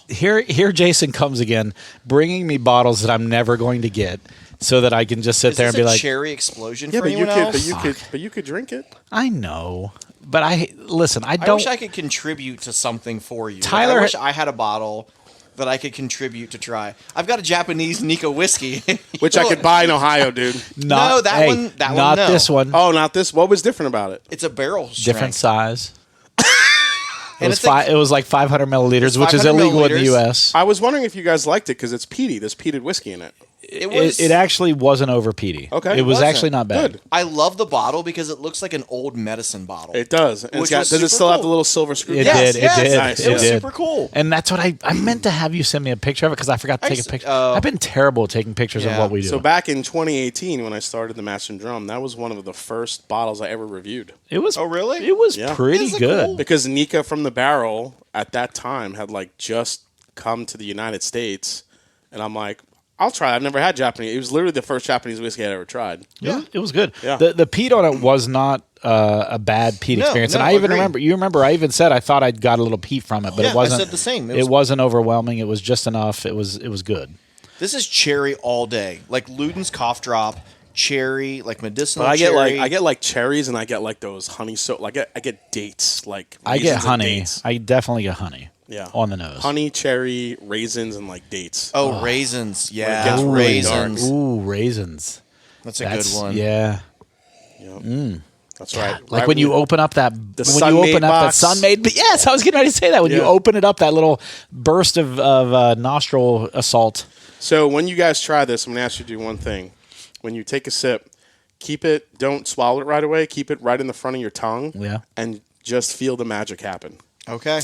Here Jason comes again, bringing me bottles that I'm never going to get, so that I can just sit there and be like, cherry explosion for but anyone else? But you could drink it. I know, but I don't. I wish I could contribute to something for you. Tyler, I wish I had a bottle that I could contribute to try. I've got a Japanese Nikka whiskey, which I could buy in Ohio, dude. That one. Not no. this one. Oh, not this. What was different about it? It's a barrel strength. Different size. And it was like 500 milliliters, which is illegal in the U.S. I was wondering if you guys liked it because it's peaty. There's peated whiskey in it. It actually wasn't over peaty. Okay. It was actually not bad. Good. I love the bottle because it looks like an old medicine bottle. It does. And does it still have the little silver screw? It did. Nice. It was did. super cool. And that's what I meant to have you send me a picture of it because I forgot to take a picture. I've been terrible at taking pictures of what we do. So back in 2018 when I started the Mash and Drum, that was one of the first bottles I ever reviewed. It was. Oh, really? It was pretty good. Cool? Because Nikka from the Barrel at that time had just come to the United States, and I'm like, I'll try. I've never had Japanese. It was literally the first Japanese whiskey I'd ever tried. Yeah, it was good. Yeah. The peat on it was not a bad peat experience, and I even remember. You remember? I even said I thought I'd got a little peat from it, but it wasn't. I said the same. It wasn't overwhelming. It was just enough. It was good. This is cherry all day, like Luden's cough drop. Cherry, like medicinal. But cherry. I get cherries, and I get those honey. So I get dates. I get honey. I definitely get honey. Yeah, on the nose. Honey, cherry, raisins, and dates. Oh, raisins. Yeah, raisins. Ooh, raisins. That's a good one. Yeah. Yep. That's right. Like when you open up that box. Sun-Maid. But yes, I was getting ready to say that. When you open it up, that little burst of nostril assault. So when you guys try this, I'm going to ask you to do one thing. When you take a sip, don't swallow it right away. Keep it right in the front of your tongue. Yeah. And just feel the magic happen. Okay.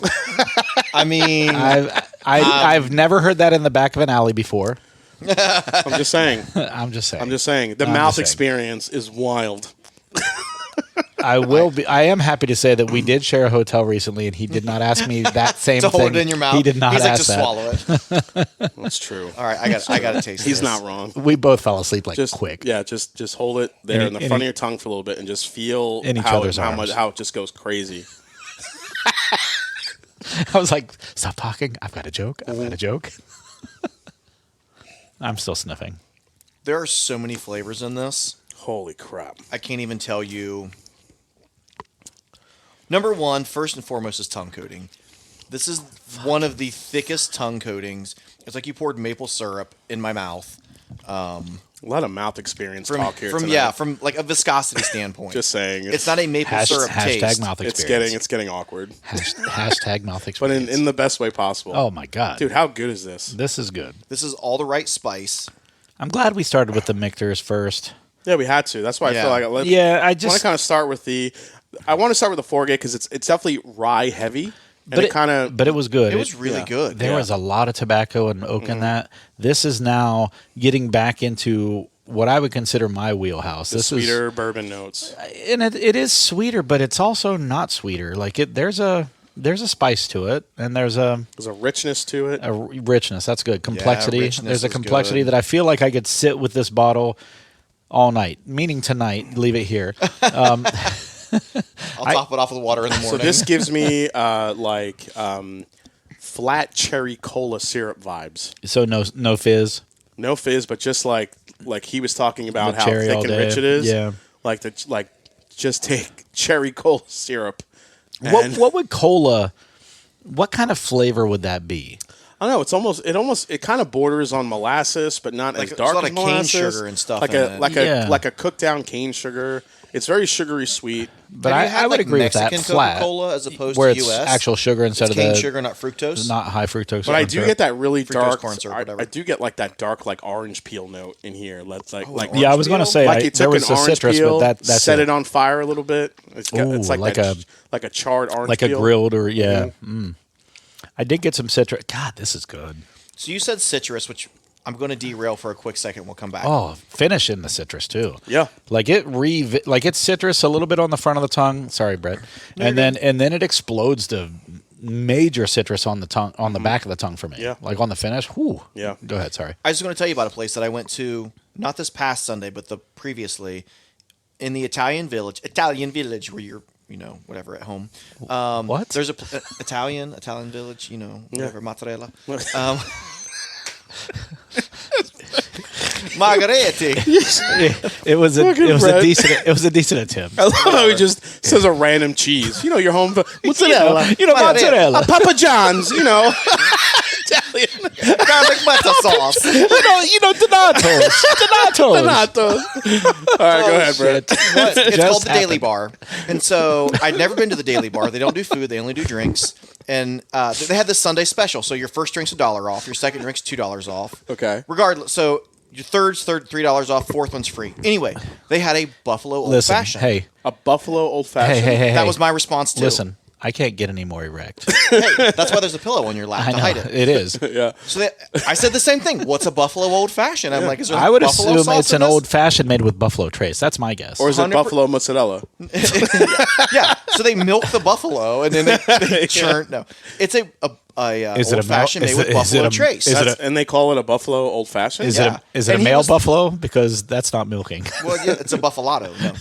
I mean, I've never heard that in the back of an alley before. I'm just saying. I'm just saying. The mouth experience is wild. I am happy to say that we did share a hotel recently, and he did not ask me that same to thing. hold it in your mouth. He did not He's ask like, just that. swallow it. That's true. All right, I got to taste. He's this. not wrong. We both fell asleep quick. Yeah, just hold it there in the front of your tongue for a little bit, and just feel how it just goes crazy. I was like, stop talking. I've got a joke. I'm still sniffing. There are so many flavors in this. Holy crap. I can't even tell you. Number one, first and foremost, is tongue coating. This is one of the thickest tongue coatings. It's like you poured maple syrup in my mouth. A lot of mouth experience talk here from tonight. from like a viscosity standpoint. Just saying. It's not a maple syrup taste. Mouth experience. It's getting awkward. Hashtag mouth experience. But in the best way possible. Oh my god. Dude, how good is this? This is good. This is all the right spice. I'm glad we started with the Michters first. Yeah, we had to. That's why I feel like I want to kind of start with the 4-gate because it's definitely rye heavy. But it was good. It was really good. There was a lot of tobacco and oak in that. This is now getting back into what I would consider my wheelhouse. This sweeter bourbon notes. And it is sweeter, but it's also not sweeter. Like there's a spice to it, and there's a richness to it. A richness. That's good. Complexity. Yeah, there's a complexity that I feel like I could sit with this bottle all night. Meaning tonight. Leave it here. I'll top it off with water in the morning. So this gives me flat cherry cola syrup vibes. So no fizz. No fizz, but just like he was talking about how cherry thick and rich it is. Yeah. Just take cherry cola syrup. What would cola? What kind of flavor would that be? I don't know. It kind of borders on molasses, but not as dark as molasses. There's a lot of cane sugar and stuff. Like a cooked down cane sugar. It's very sugary sweet. But I would agree with that. Mexican Flat, Coca-Cola as opposed where to it's US. actual sugar instead of cane sugar, not fructose. Not high fructose. But I do get that really dark. Corn syrup, whatever. I do get like that dark, like orange peel note in here. Yeah, I was going to say there was a citrus, peel, but that's set it on fire a little bit. It's like a charred orange, like peel. a grilled or I did get some citrus. God, this is good. So you said citrus, which I'm going to derail for a quick second. We'll come back. Oh, finish in the citrus too. Yeah, like it's citrus a little bit on the front of the tongue. Sorry, Brett. And then it explodes to major citrus on the tongue, on the back of the tongue for me. Yeah, like on the finish. Whew. Yeah. Go ahead. Sorry. I was just going to tell you about a place that I went to, not this past Sunday, but the previously, in the Italian Village, where you're, whatever, at home. What? There's a Italian Village, whatever, mozzarella. Margaretti. It was a decent attempt. I love how he just says a random cheese. Your home mozzarella. Mozzarella. Papa John's. Italian garlic butter sauce. Donatos. All right, go ahead, Brett. It's called the Daily Bar, and so I'd never been to the Daily Bar. They don't do food; they only do drinks. And they had this Sunday special. So your first drink's $1 off. Your second drink's $2 off. Okay. Regardless, so your third's $3 off. Fourth one's free. Anyway, they had a Buffalo Old Fashioned. Hey, a Buffalo Old Fashioned. Hey. That was my response to. Listen, I can't get any more erect. Hey, that's why there's a pillow on your lap to hide it. It is. Yeah. So I said the same thing. What's a Buffalo Old Fashioned? I'm like, is there I would buffalo assume sauce it's in an this? old fashioned made with buffalo trace. That's my guess. Or is it buffalo mozzarella? Yeah. So they milk the buffalo and then they churn. No, it's a old fashioned made with buffalo trace. And they call it a Buffalo Old Fashioned? Is it a male buffalo? Because that's not milking. Well, yeah, it's a buffalado. No.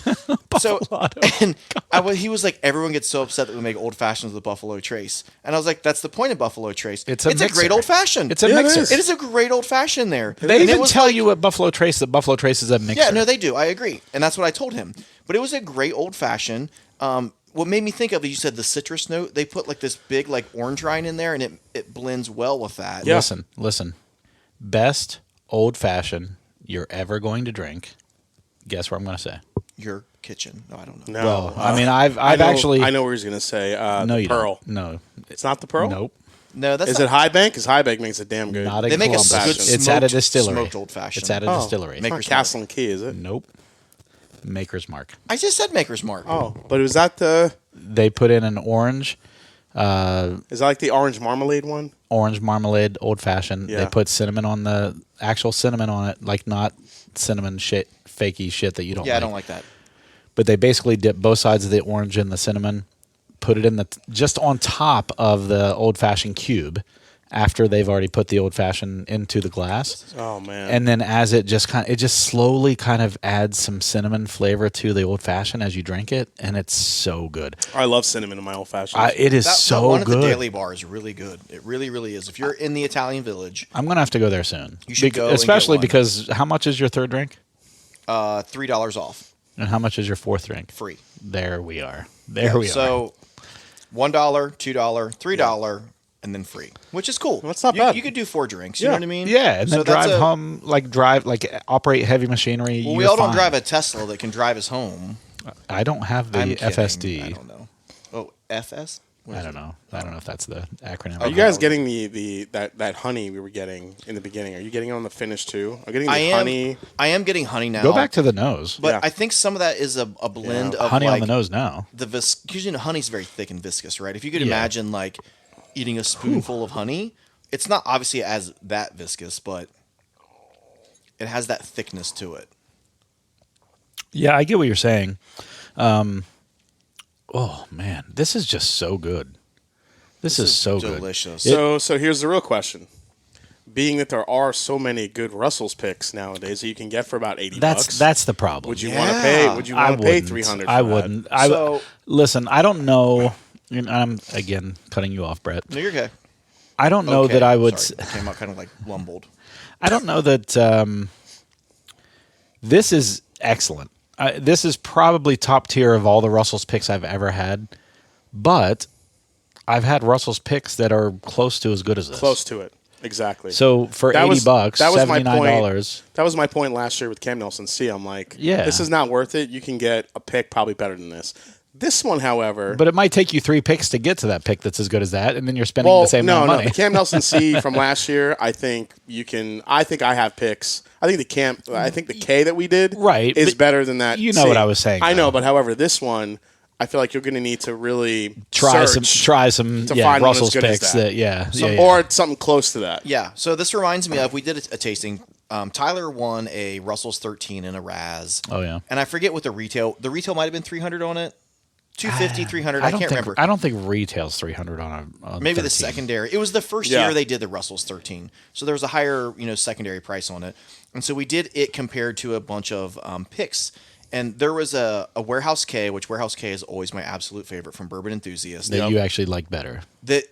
Buffalado. And he was like, everyone gets so upset that we make old fashions with buffalo trace. And I was like, that's the point of buffalo trace. It's a great old fashioned. It's a mixer. It is a great old fashioned there. They even tell you at Buffalo Trace that Buffalo Trace is a mixer. Yeah, no, they do. I agree. And that's what I told him. But it was a great old fashioned. What made me think of it, you said the citrus note. They put like this big like orange rind in there, and it blends well with that. Yeah. Listen. Best old fashioned you're ever going to drink. Guess what I'm going to say? Your kitchen. No, I don't know. No. Well, I mean, I've actually. I know where he's going to say. No, you Pearl. don't. No, it's not the Pearl. Nope. No, that's Is it High Bank? Because High Bank makes it damn good. Not they make a good It's at a distillery. Smoked old fashioned. It's at a distillery. It's not Castle and Key, is it? Nope. Maker's Mark. I just said Maker's Mark. Oh, but was that the? They put in an orange. Is that like the orange marmalade one? Orange marmalade, old fashioned. Yeah. They put cinnamon on the actual cinnamon on it, like not cinnamon shit, fakey shit that you don't. Yeah, like. I don't like that. But they basically dip both sides of the orange in the cinnamon, put it in just on top of the old fashioned cube, after they've already put the old fashioned into the glass. Oh man! And then as it just slowly kind of adds some cinnamon flavor to the old fashioned as you drink it, and it's so good. I love cinnamon in my old fashioned. It is that one good. At the Daily Bar is really good. It really, really is. If you're in the Italian Village, I'm gonna have to go there soon. You should go, especially and get one. because how much is your third drink? $3 off. And how much is your fourth drink? Free. There we are. There we are. So $1, $2, $3. and then free, which is cool. Well, that's not bad. You could do 4 drinks. You know what I mean? Yeah, and then drive home, operate heavy machinery. Well, we all don't drive a Tesla that can drive us home. I don't have the FSD. I don't know. Oh, FS? I don't know. I don't know if that's the acronym. Are you guys getting that honey we were getting in the beginning? Are you getting it on the finish too? Are you getting the honey? I am getting honey now. Go back to the nose. But I think some of that is a blend of honey on the nose now. Because honey's very thick and viscous, right? If you could imagine like eating a spoonful of honey, it's not obviously as that viscous, but it has that thickness to it. Yeah, I get what you're saying. Oh man, this is just so good. This is so delicious. Good. So here's the real question. Being that there are so many good Russell's picks nowadays that you can get for about $80, that's the problem. Would you want to pay? Would you want to pay $300? I wouldn't. Listen. I don't know. I'm again cutting you off, Brett. No, you're okay. I don't know that I would. Sorry. It came out kind of like lumbled. I don't know that. This is excellent. This is probably top tier of all the Russell's picks I've ever had, but I've had Russell's picks that are close to as good as this. Close to it, exactly. So for $80, $79. That was my point last year with Cam Nelson C. I'm like, this is not worth it. You can get a pick probably better than this. This one, however, but it might take you 3 picks to get to that pick that's as good as that, and then you're spending the same amount of money. No, the Cam Nelson C from last year. I think you can. I think I have picks. I think the K that we did is better than that. You know what I was saying. I know, but however, this one, I feel like you're going to need to really try some to find Russell's picks or something close to that. Yeah. So this reminds me of we did a tasting. Tyler won a Russell's 13 and a Raz. Oh yeah. And I forget what the retail might have been 300 on it. 250, 300. I can't remember. I don't think retail's 300 on maybe 13. The secondary. It was the first year they did the Russell's 13, so there was a higher secondary price on it, and so we did it compared to a bunch of picks. And there was a Warehouse K, which Warehouse K is always my absolute favorite from Bourbon Enthusiast. That you actually like better.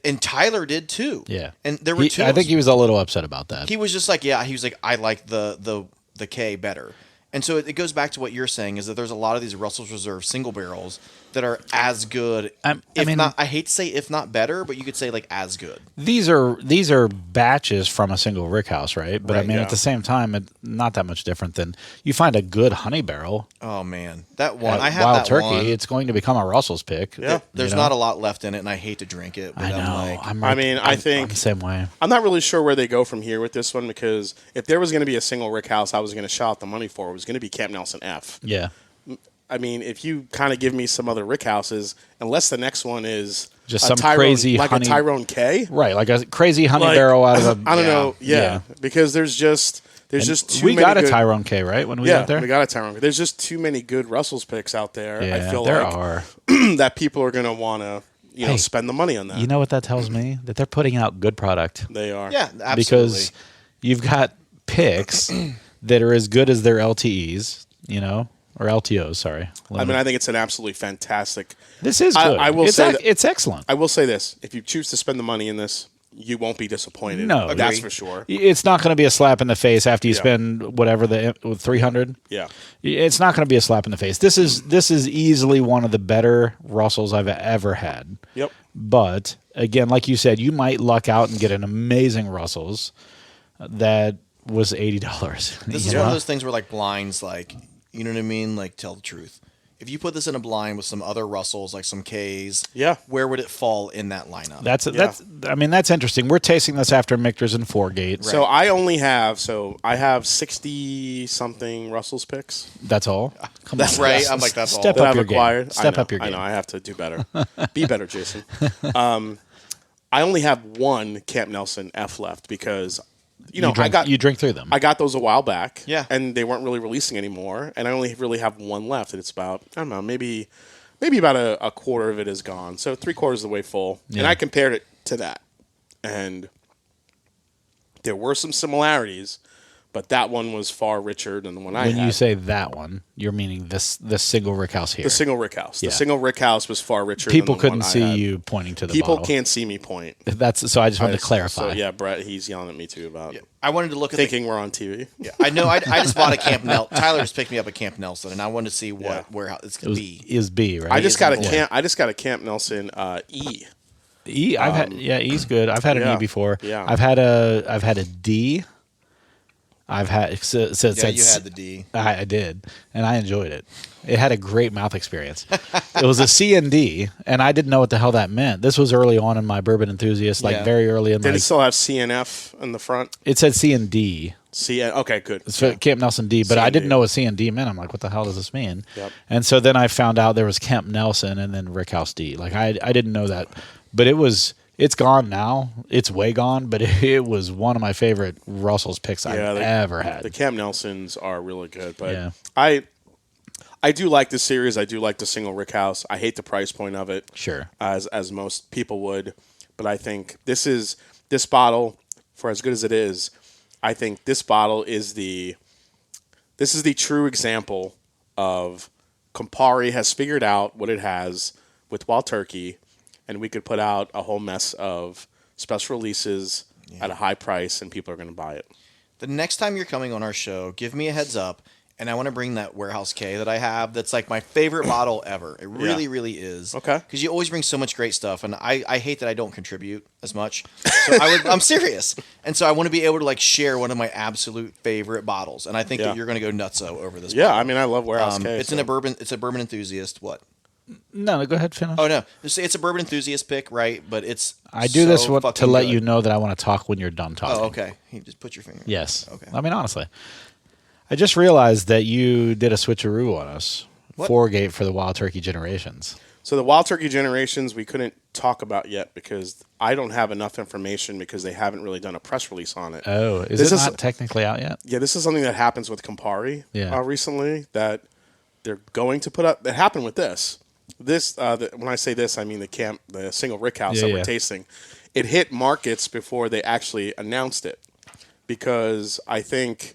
And Tyler did too. Yeah. And there were two. I think he was a little upset about that. He was just like, he was like, I like the K better. And so it goes back to what you're saying is that there's a lot of these Russell's Reserve single barrels that are as good. I hate to say if not better, but you could say like as good. These are batches from a Single Rickhouse, right? But at the same time, it's not that much different than you find a good honey barrel. Oh man, that one I had Wild that Turkey. One. It's going to become a Russell's pick. Yeah, there's not a lot left in it, and I hate to drink it. But I know. I think I'm the same way. I'm not really sure where they go from here with this one because if there was going to be a Single Rickhouse, I was going to shell out the money for. It was going to be Camp Nelson F. Yeah. I mean, if you kind of give me some other Rickhouses, unless the next one is just some crazy like honey, a Tyrone K, right? Like a crazy honey barrel out of a. I don't know. Yeah, because there's just too many. We got a Tyrone K, right? When we went there, we got a Tyrone K. There's just too many good Russell's picks out there. Yeah, I feel there like are that people are going to want to spend the money on that. You know what that tells me? That they're putting out good product. They are. Yeah, absolutely. Because you've got picks that are as good as their LTEs, or LTOs, sorry. I mean, I think it's an absolutely fantastic. This is good. I will say that, it's excellent. I will say this: if you choose to spend the money in this, you won't be disappointed. No, that's for sure. It's not going to be a slap in the face after you spend whatever the 300. Yeah, it's not going to be a slap in the face. This is easily one of the better Russells I've ever had. Yep. But again, like you said, you might luck out and get an amazing Russell's that was $80. This is one of those things where like blinds, like. You know what I mean? Like, tell the truth. If you put this in a blind with some other Russells, like some Ks, where would it fall in that lineup? That's interesting. We're tasting this after Michters and 4-Gate. Right. So I have 60 something Russell's picks. That's all. That's on. Right. I'm like that's Step all. Up your acquired. Game. Step up your game. I know. I have to do better. Be better, Jason. I only have one Camp Nelson F left because. You drink through them. I got those a while back. Yeah. And they weren't really releasing anymore. And I only really have one left. And it's about, I don't know, maybe about a quarter of it is gone. So 3/4 of the way full. Yeah. And I compared it to that. And there were some similarities, but that one was far richer than the one I had. When you say that one, you're meaning the Single Rickhouse here. The Single Rickhouse. The Single Rickhouse was far richer People than the couldn't one see I had. you pointing to the People bottle. can't see me point. So I just wanted to clarify. So yeah, Brett, he's yelling at me too about I wanted to look at thinking we're on TV. Yeah, I know. I just bought a Camp Nelson. Tyler just picked me up a Camp Nelson, and I wanted to see where it's going to be. Is B, right? I just got a Camp Nelson E. I've had E's good. I've had an E before. Yeah. I've had a D. I've had so it said you had the D. I did, and I enjoyed it. It had a great mouth experience. It was a C and D, and I didn't know what the hell that meant. This was early on in my bourbon enthusiast, very early in. Did it still have CnF in the front? It said C and D. Okay, good. So Camp Nelson D, but I didn't know what C and D meant. I'm like, what the hell does this mean? Yep. And so then I found out there was Camp Nelson and then Rickhouse D. Like I didn't know that, but it's gone now. It's way gone, but it was one of my favorite Russell's picks I've ever had. The Camp Nelsons are really good, but I do like this series. I do like the Single Rickhouse. I hate the price point of it, sure, as most people would, but I think this bottle, for as good as it is, I think this bottle is the true example of Campari has figured out what it has with Wild Turkey, and we could put out a whole mess of special releases at a high price, and people are going to buy it. The next time you're coming on our show, give me a heads up, and I want to bring that Warehouse K that I have. That's like my favorite bottle ever. It really, really is. Okay. Because you always bring so much great stuff, and I hate that I don't contribute as much. So I'm serious, and so I want to be able to like share one of my absolute favorite bottles, and I think that you're going to go nutso over this. Yeah, I mean, I love Warehouse K. It's a bourbon enthusiast. What? No, go ahead, finish. Oh no, it's a bourbon enthusiast pick, right? But I do this to let you know that I want to talk when you're done talking. Oh, okay. You just put your finger. Yes. Okay. I mean, honestly, I just realized that you did a switcheroo on us. What? For the Wild Turkey Generations. So the Wild Turkey Generations we couldn't talk about yet because I don't have enough information because they haven't really done a press release on it. Oh, is it not technically out yet? Yeah, this is something that happens with Campari recently that they're going to put up. That happened with this. When I say this, I mean the Single Rickhouse that we're tasting. It hit markets before they actually announced it because I think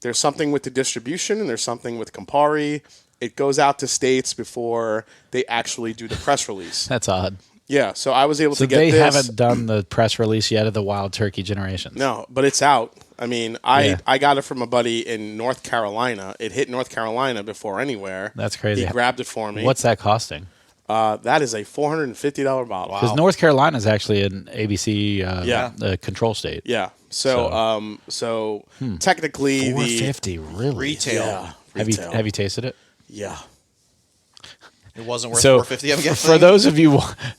there's something with the distribution and there's something with Campari. It goes out to states before they actually do the press release. That's odd. Yeah, so I was able to get this. So they haven't done the press release yet of the Wild Turkey Generations? No, but it's out. I mean, I got it from a buddy in North Carolina. It hit North Carolina before anywhere. That's crazy. He grabbed it for me. What's that costing? That is a $450 bottle. Because North Carolina is actually an ABC control state. Yeah. So technically $450 really retail. Yeah, Have you tasted it? Yeah. It wasn't worth $450. I'm guessing. For those of you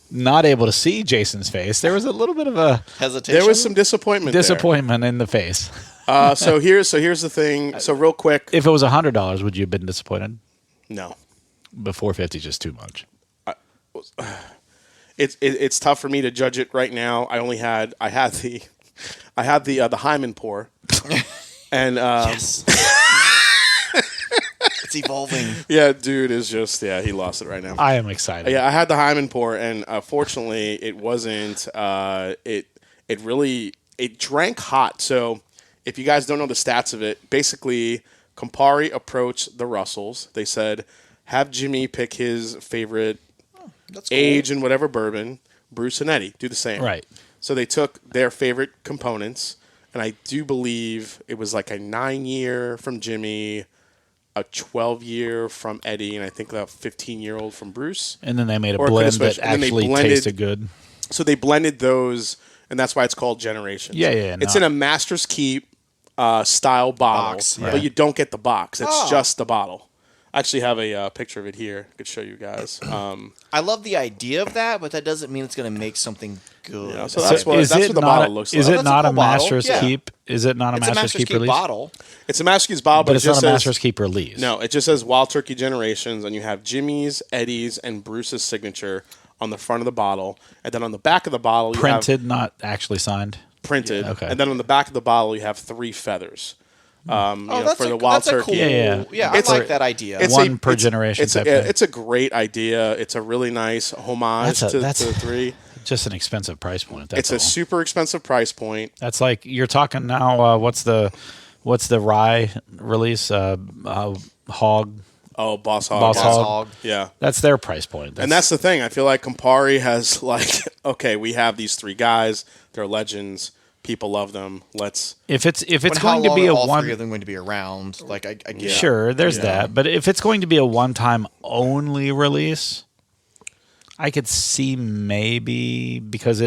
not able to see Jason's face, there was a little bit of a hesitation. There was some disappointment. In the face. So here's the thing. So real quick, if it was $100, would you have been disappointed? No. But $450 is just too much. It's tough for me to judge it right now. I had the Hyman pour, and yes. It's evolving. Yeah, dude is just he lost it right now. I am excited. Yeah, I had the Hyman pour, and fortunately, it wasn't. It drank hot. So, if you guys don't know the stats of it, basically, Campari approached the Russells. They said, "Have Jimmy pick his favorite age and whatever bourbon. Bruce and Eddie do the same." Right. So they took their favorite components, and I do believe it was like a 9-year from Jimmy, a 12-year from Eddie, and I think a 15-year-old from Bruce. And then they made a blend that actually tasted good. So they blended those, and that's why it's called Generations. Yeah. It's in a Master's Keep style bottle, but you don't get the box. It's just the bottle. I actually have a picture of it here. I could show you guys. I love the idea of that, but that doesn't mean it's going to make something good. Yeah, so that's what the bottle looks like. Is it not a Master's Keep? Is it not a Master's Keep release? Bottle. It's a Master's Keep bottle, but it's not a Master's Keep release. No, it just says Wild Turkey Generations, and you have Jimmy's, Eddie's, and Bruce's signature on the front of the bottle, and then on the back of the bottle, you printed, not actually signed. Printed. Yeah, okay. And then on the back of the bottle, you have 3 feathers. For the Wild Turkey. Cool, yeah, I like that idea. It's one per generation. It's a great idea. It's a really nice homage to the 3. Just an expensive price point. It's a super expensive price point. That's like you're talking now. What's the rye release? Hog. Oh, Boss Hog. Yeah, that's their price point. And that's the thing. I feel like Campari has okay, we have these 3 guys. They're legends. People love them. If it's going to be a all 3 of them going to be around, I get sure, there's that. But if it's going to be a one-time only release, I could see maybe because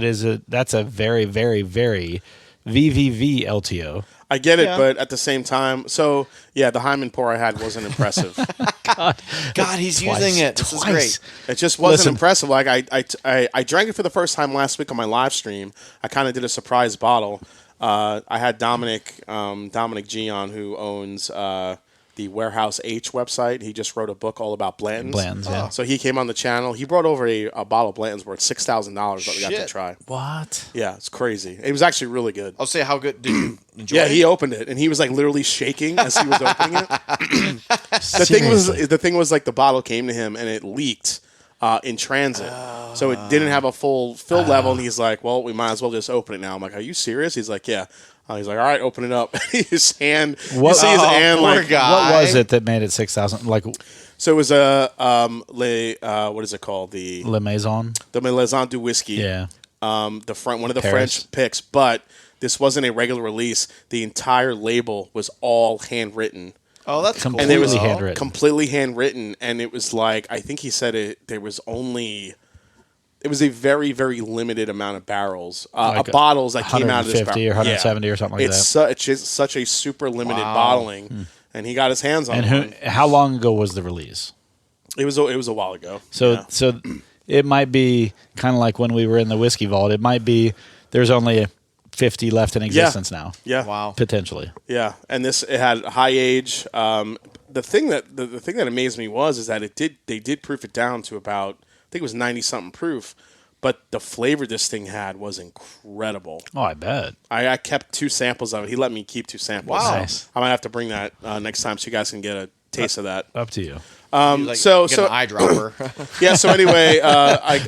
that's a very, very, very VVV LTO. I get it, but at the same time, so yeah, the Hyman pour I had wasn't impressive. God, he's using it. This is great. It just wasn't impressive. Like I drank it for the first time last week on my live stream. I kind of did a surprise bottle. I had Dominic G on, who owns the Warehouse H website. He just wrote a book all about Blanton's. Yeah. So he came on the channel. He brought over a bottle of Blanton's worth $6,000 that we got to try. What? Yeah, it's crazy. It was actually really good. I'll say, how good did you enjoy it? He opened it and he was like literally shaking as he was opening it. The thing was like the bottle came to him and it leaked in transit. So it didn't have a full fill level, and he's like, well, we might as well just open it now. I'm like, are you serious? He's like, yeah. He's like, all right, open it up. His hand, you see his hand, like, what was it that made it 6,000? Like, so it was a what is it called? The Le Maison, the Maison du Whiskey. Yeah. The one of the French picks, but this wasn't a regular release. The entire label was all handwritten. Oh, that's completely cool. And it was handwritten. Completely handwritten, and it was like, I think he said there was only. It was a very, very limited amount of barrels, like bottles that came out of this barrel. 150 or 170 or something like that. It's just such a super limited bottling, and he got his hands on it. And how long ago was the release? It was a while ago. So it might be kind of like when we were in the whiskey vault. It might be there's only 50 left in existence now. Yeah. Wow. Potentially. Yeah, and it had high age. The thing that amazed me is that they did proof it down to about, I think it was 90-something proof, but the flavor this thing had was incredible. Oh, I bet. I kept 2 samples of it. He let me keep 2 samples. Wow. Nice. I might have to bring that next time so you guys can get a taste of that. Up to you. So an eyedropper. Yeah. So anyway,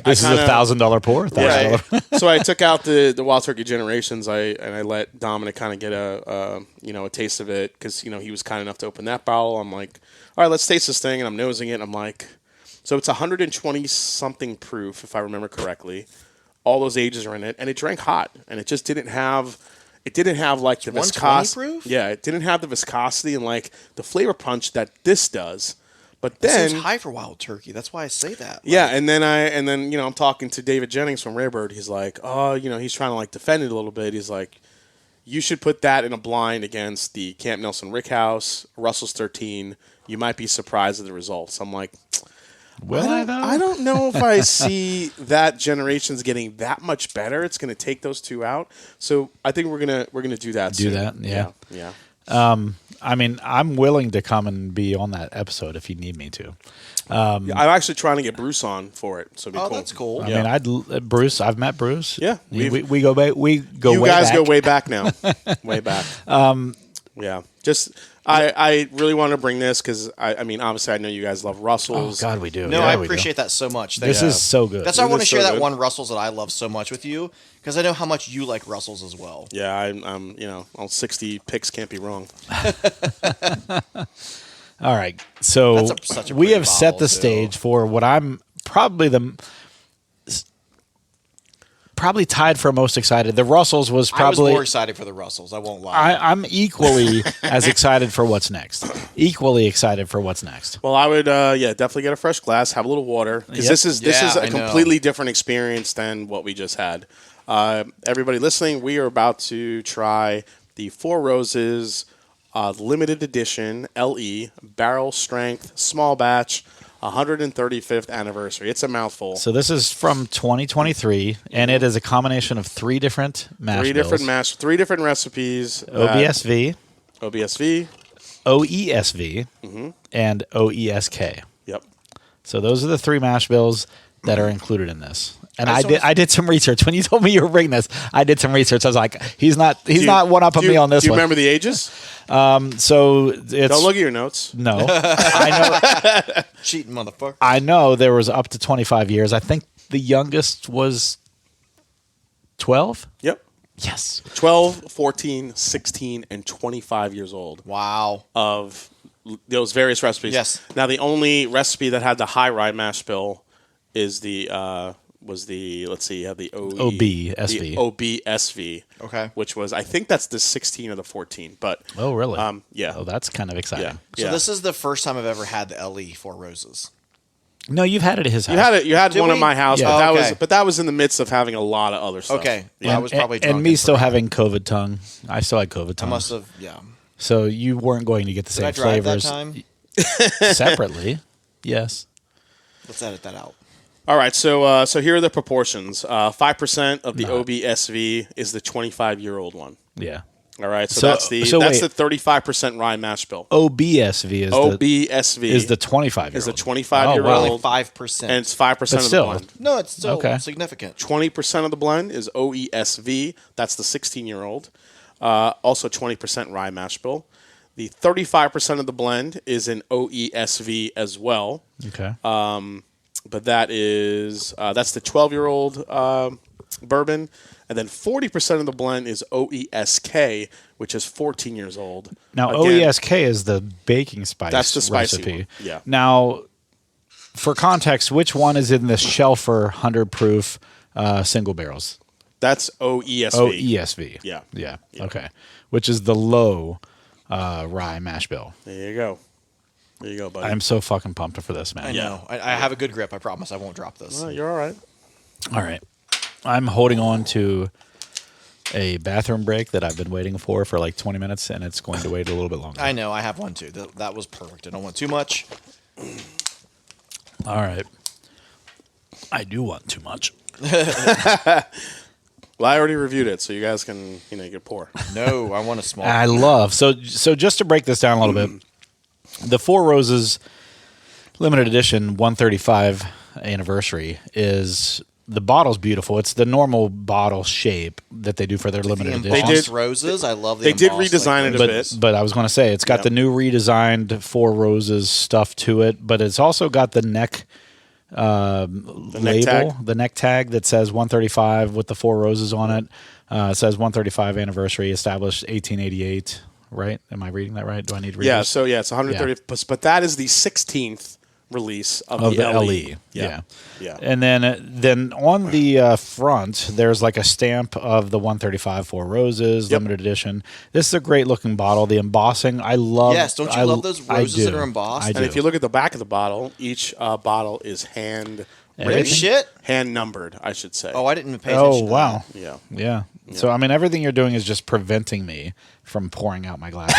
this is a $1,000 pour. Right. So I took out the Wild Turkey Generations. I let Dominic kind of get a taste of it because he was kind enough to open that bottle. I'm like, all right, let's taste this thing, and I'm nosing it. And I'm like, so it's 120 something proof, if I remember correctly. All those ages are in it, and it drank hot, and it just didn't have. It didn't have like the viscosity. Proof? Yeah, it didn't have the viscosity and like the flavor punch that this does. But then it seems high for Wild Turkey. That's why I say that. Yeah, and then I'm talking to David Jennings from Rarebird. He's like, he's trying to like defend it a little bit. He's like, you should put that in a blind against the Camp Nelson Rickhouse, Russell's 13. You might be surprised at the results. I'm like, I don't know if I see that Generations getting that much better. It's going to take those 2 out. So I think we're gonna do that. Do that, yeah. I mean, I'm willing to come and be on that episode if you need me to. I'm actually trying to get Bruce on for it, so it'd be cool. That's cool. I mean, Bruce. I've met Bruce. Yeah, we go back. You guys go way back now, way back. Yeah, just I really want to bring this because I mean, obviously, I know you guys love Russells. Oh God, we do. No, I appreciate that so much. This is so good. That's why I want to share that one Russells that I love so much with you because I know how much you like Russells as well. Yeah, I'm all 60 picks can't be wrong. All right, so we have set the stage for what I'm probably tied for most excited. The Russells was probably... I was more excited for the Russells, I won't lie. I'm equally as excited for what's next. Equally excited for what's next. Well, I would definitely get a fresh glass, have a little water, because this is a completely different experience than what we just had. Everybody listening, we are about to try the Four Roses limited edition LE barrel strength small batch 135th anniversary. It's a mouthful. So this is from 2023, and it is a combination of 3 different mash bills. 3 different recipes. OBSV, OESV, and OESK. Yep. So those are the 3 mash bills that are included in this. And I did some research. When you told me you were bringing this, I did some research. I was like, he's not one-upping me on this one. Do you remember the ages? So it's... Don't look at your notes. No. I know. Cheating motherfucker. I know there was up to 25 years. I think the youngest was 12? Yep. Yes. 12, 14, 16, and 25 years old. Wow. Of those various recipes. Yes. Now, the only recipe that had the high rye mash bill is the OBSV. The OBSV. Okay. Which was, I think that's the 16 or the 14. But oh, really? Yeah. Oh, that's kind of exciting. Yeah. So this is the first time I've ever had the LE Four Roses. No, you've had it at his house. You had one at my house, Yeah. but that was in the midst of having a lot of other stuff. Okay. Yeah. I was probably drunk and me still having COVID tongue. I still had COVID tongue. I must have, yeah. So you weren't going to get the Did same I drive flavors that time? separately. Yes. Let's edit that out. All right, so here are the proportions. 5% of the OBSV is the 25-year-old one. Yeah. All right, so that's the 35% rye mash bill. OBSV is the 25-year-old. Is the 25-year-old. 5%. And it's 5% of the blend. No, it's still significant. 20% of the blend is OESV. That's the 16-year-old. Also 20% rye mash bill. The 35% of the blend is in OESV as well. Okay. But that's the 12-year-old bourbon. And then 40% of the blend is OESK, which is 14 years old. Now, OESK is the baking spice That's the spicy recipe. one. Yeah. Now, for context, which one is in the Shelfer 100 proof single barrels? That's OESV. OESV. Yeah. Okay. Which is the low rye mash bill. There you go. There you go, buddy. I'm so fucking pumped for this, man. I know. I have a good grip. I promise I won't drop this. Well, you're all right. All right. I'm holding on to a bathroom break that I've been waiting for like 20 minutes, and it's going to wait a little bit longer. I know. I have one, too. That was perfect. I don't want too much. All right. I do want too much. Well, I already reviewed it, so you guys can, you can pour. No, I want a small. I love. So just to break this down a little bit, the Four Roses limited edition 135 anniversary is the bottle's beautiful. It's the normal bottle shape that they do for their limited edition. They did roses. I love the. They did redesign it a bit, but I was going to say it's got the new redesigned Four Roses stuff to it, but it's also got the neck. The neck tag that says 135 with the Four Roses on it. It says 135 anniversary, established 1888. Right? Am I reading that right? Do I need to read? Yeah. this? So it's 130, but that is the 16th release of the LE. Yeah. Yeah. And then on the front, there's like a stamp of the 135 Four Roses limited edition. This is a great looking bottle. The embossing, I love. Yes, don't you love those roses that are embossed? And if you look at the back of the bottle, each bottle is hand numbered, I should say. Oh, I didn't pay attention. Oh, wow. Yeah. So I mean, everything you're doing is just preventing me from pouring out my glass.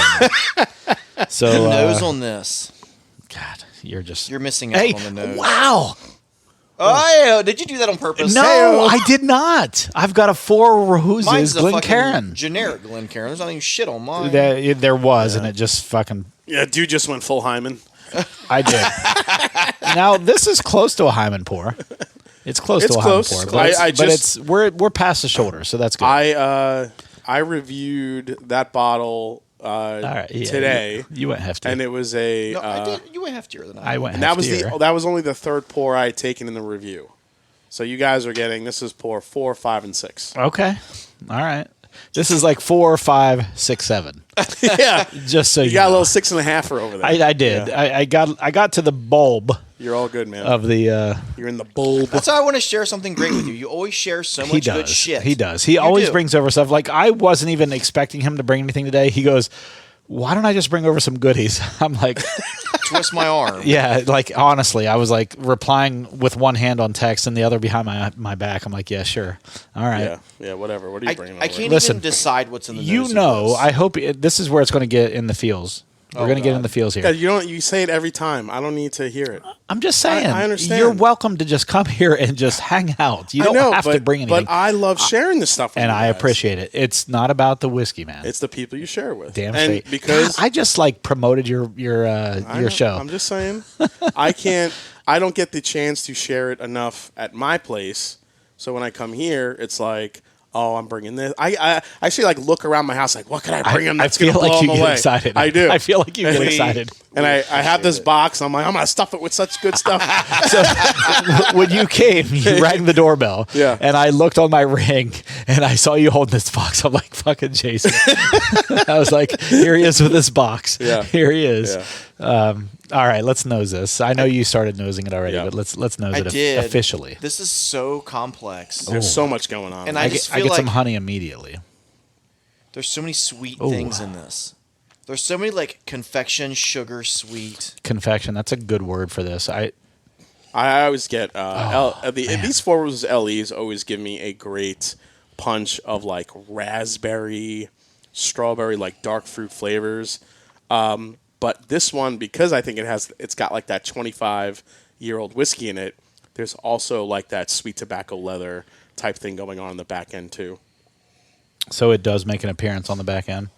So the nose on this. God, you're missing out on the nose. Wow. Oh, did you do that on purpose? No, I did not. I've got a Four Roses Mine's a Glencairn. Generic Glencairn. There's not even shit on mine. There was, and it just fucking. Yeah, dude just went full Hyman. I did. Now this is close to a Hyman pour. It's close to a Hyman pour, but we're past the shoulder, so that's good. I reviewed that bottle today. You went hefty, and it was a. No, I did. You went heftier than I went. And that was only the third pour I had taken in the review. So you guys are getting this is pour 4, 5, and 6. Okay, all right. This is like 4, 5, 6, 7. Yeah, just so you got know. a little 6.5 over there. I did. Yeah. I got to the bulb. You're all good, man. Of the you're in the bulb. That's why I want to share something great with you. You always share so much good shit. He does. He always brings over stuff. Like I wasn't even expecting him to bring anything today. He goes, "Why don't I just bring over some goodies?" I'm like, twist my arm. Yeah, like honestly, I was like replying with one hand on text and the other behind my back. I'm like, yeah, sure, all right, yeah, whatever. What are you bringing? I can't even decide what's in the. You know, I hope this is where it's going to get in the feels. We're going to get in the feels here. God, you say it every time. I don't need to hear it. I'm just saying. I understand. You're welcome to just come here and just hang out. You don't have to bring anything. But I love sharing this stuff with and you I guys. Appreciate it. It's not about the whiskey, man. It's the people you share with. Damn straight. Because I just like promoted your show. I'm just saying. I don't get the chance to share it enough at my place. So when I come here, it's like, oh, I'm bringing this. I actually like look around my house like, what can I bring him that's going to blow him away? Excited. I do. I feel like you get excited. And I have this box. I'm like, I'm going to stuff it with such good stuff. So when you came, you rang the doorbell. Yeah. And I looked on my ring and I saw you holding this box. I'm like, fucking Jason. I was like, here he is with this box. Yeah. Here he is. Yeah. All right, let's nose this. I know you started nosing it already, but let's nose it officially. This is so complex. There's so much going on. And I get like some honey immediately. There's so many sweet things in this. There's so many like confection, sugar, sweet. Confection. That's a good word for this. I always get these 4 Roses LEs always give me a great punch of like raspberry, strawberry, like dark fruit flavors. But this one, because I think it's got like that 25-year-old whiskey in it, there's also like that sweet tobacco leather type thing going on in the back end too. So it does make an appearance on the back end.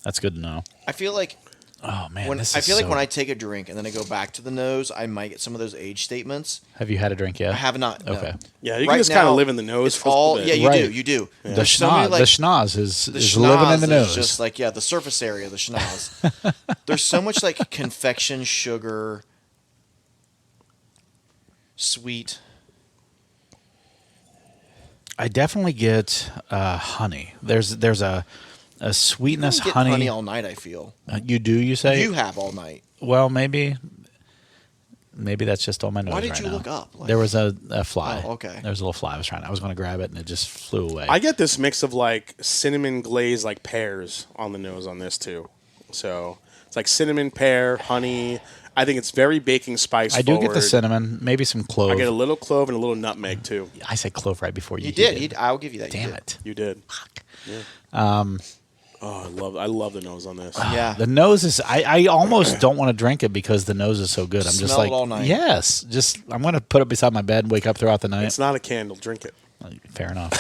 That's good to know. I feel like when I take a drink and then I go back to the nose, I might get some of those age statements. Have you had a drink yet? I have not. Okay. No. Yeah, you can just kind of live in the nose for a bit. Yeah, you do. Yeah. The schnoz is living in the nose. Just like the surface area of the schnoz. There's so much like confection, sugar, sweet. I definitely get honey. There's a sweetness, you get honey. Honey all night. I feel. You do. You say you have all night. Well, maybe that's just on my nose. Why did right you now. look up? There was a fly. Oh, okay. There was a little fly. I was going to grab it and it just flew away. I get this mix of like cinnamon glaze, like pears on the nose on this too. So it's like cinnamon, pear, honey. I think it's very baking spice. I do get the cinnamon, maybe some clove. I get a little clove and a little nutmeg too. I said clove right before you. You did. I'll give you that. Damn it. You did. Fuck. Yeah. I love the nose on this. Yeah. The nose is. I almost don't want to drink it because the nose is so good. I'm just like, it all night. Yes. Just I'm going to put it beside my bed and wake up throughout the night. It's not a candle. Drink it. Fair enough.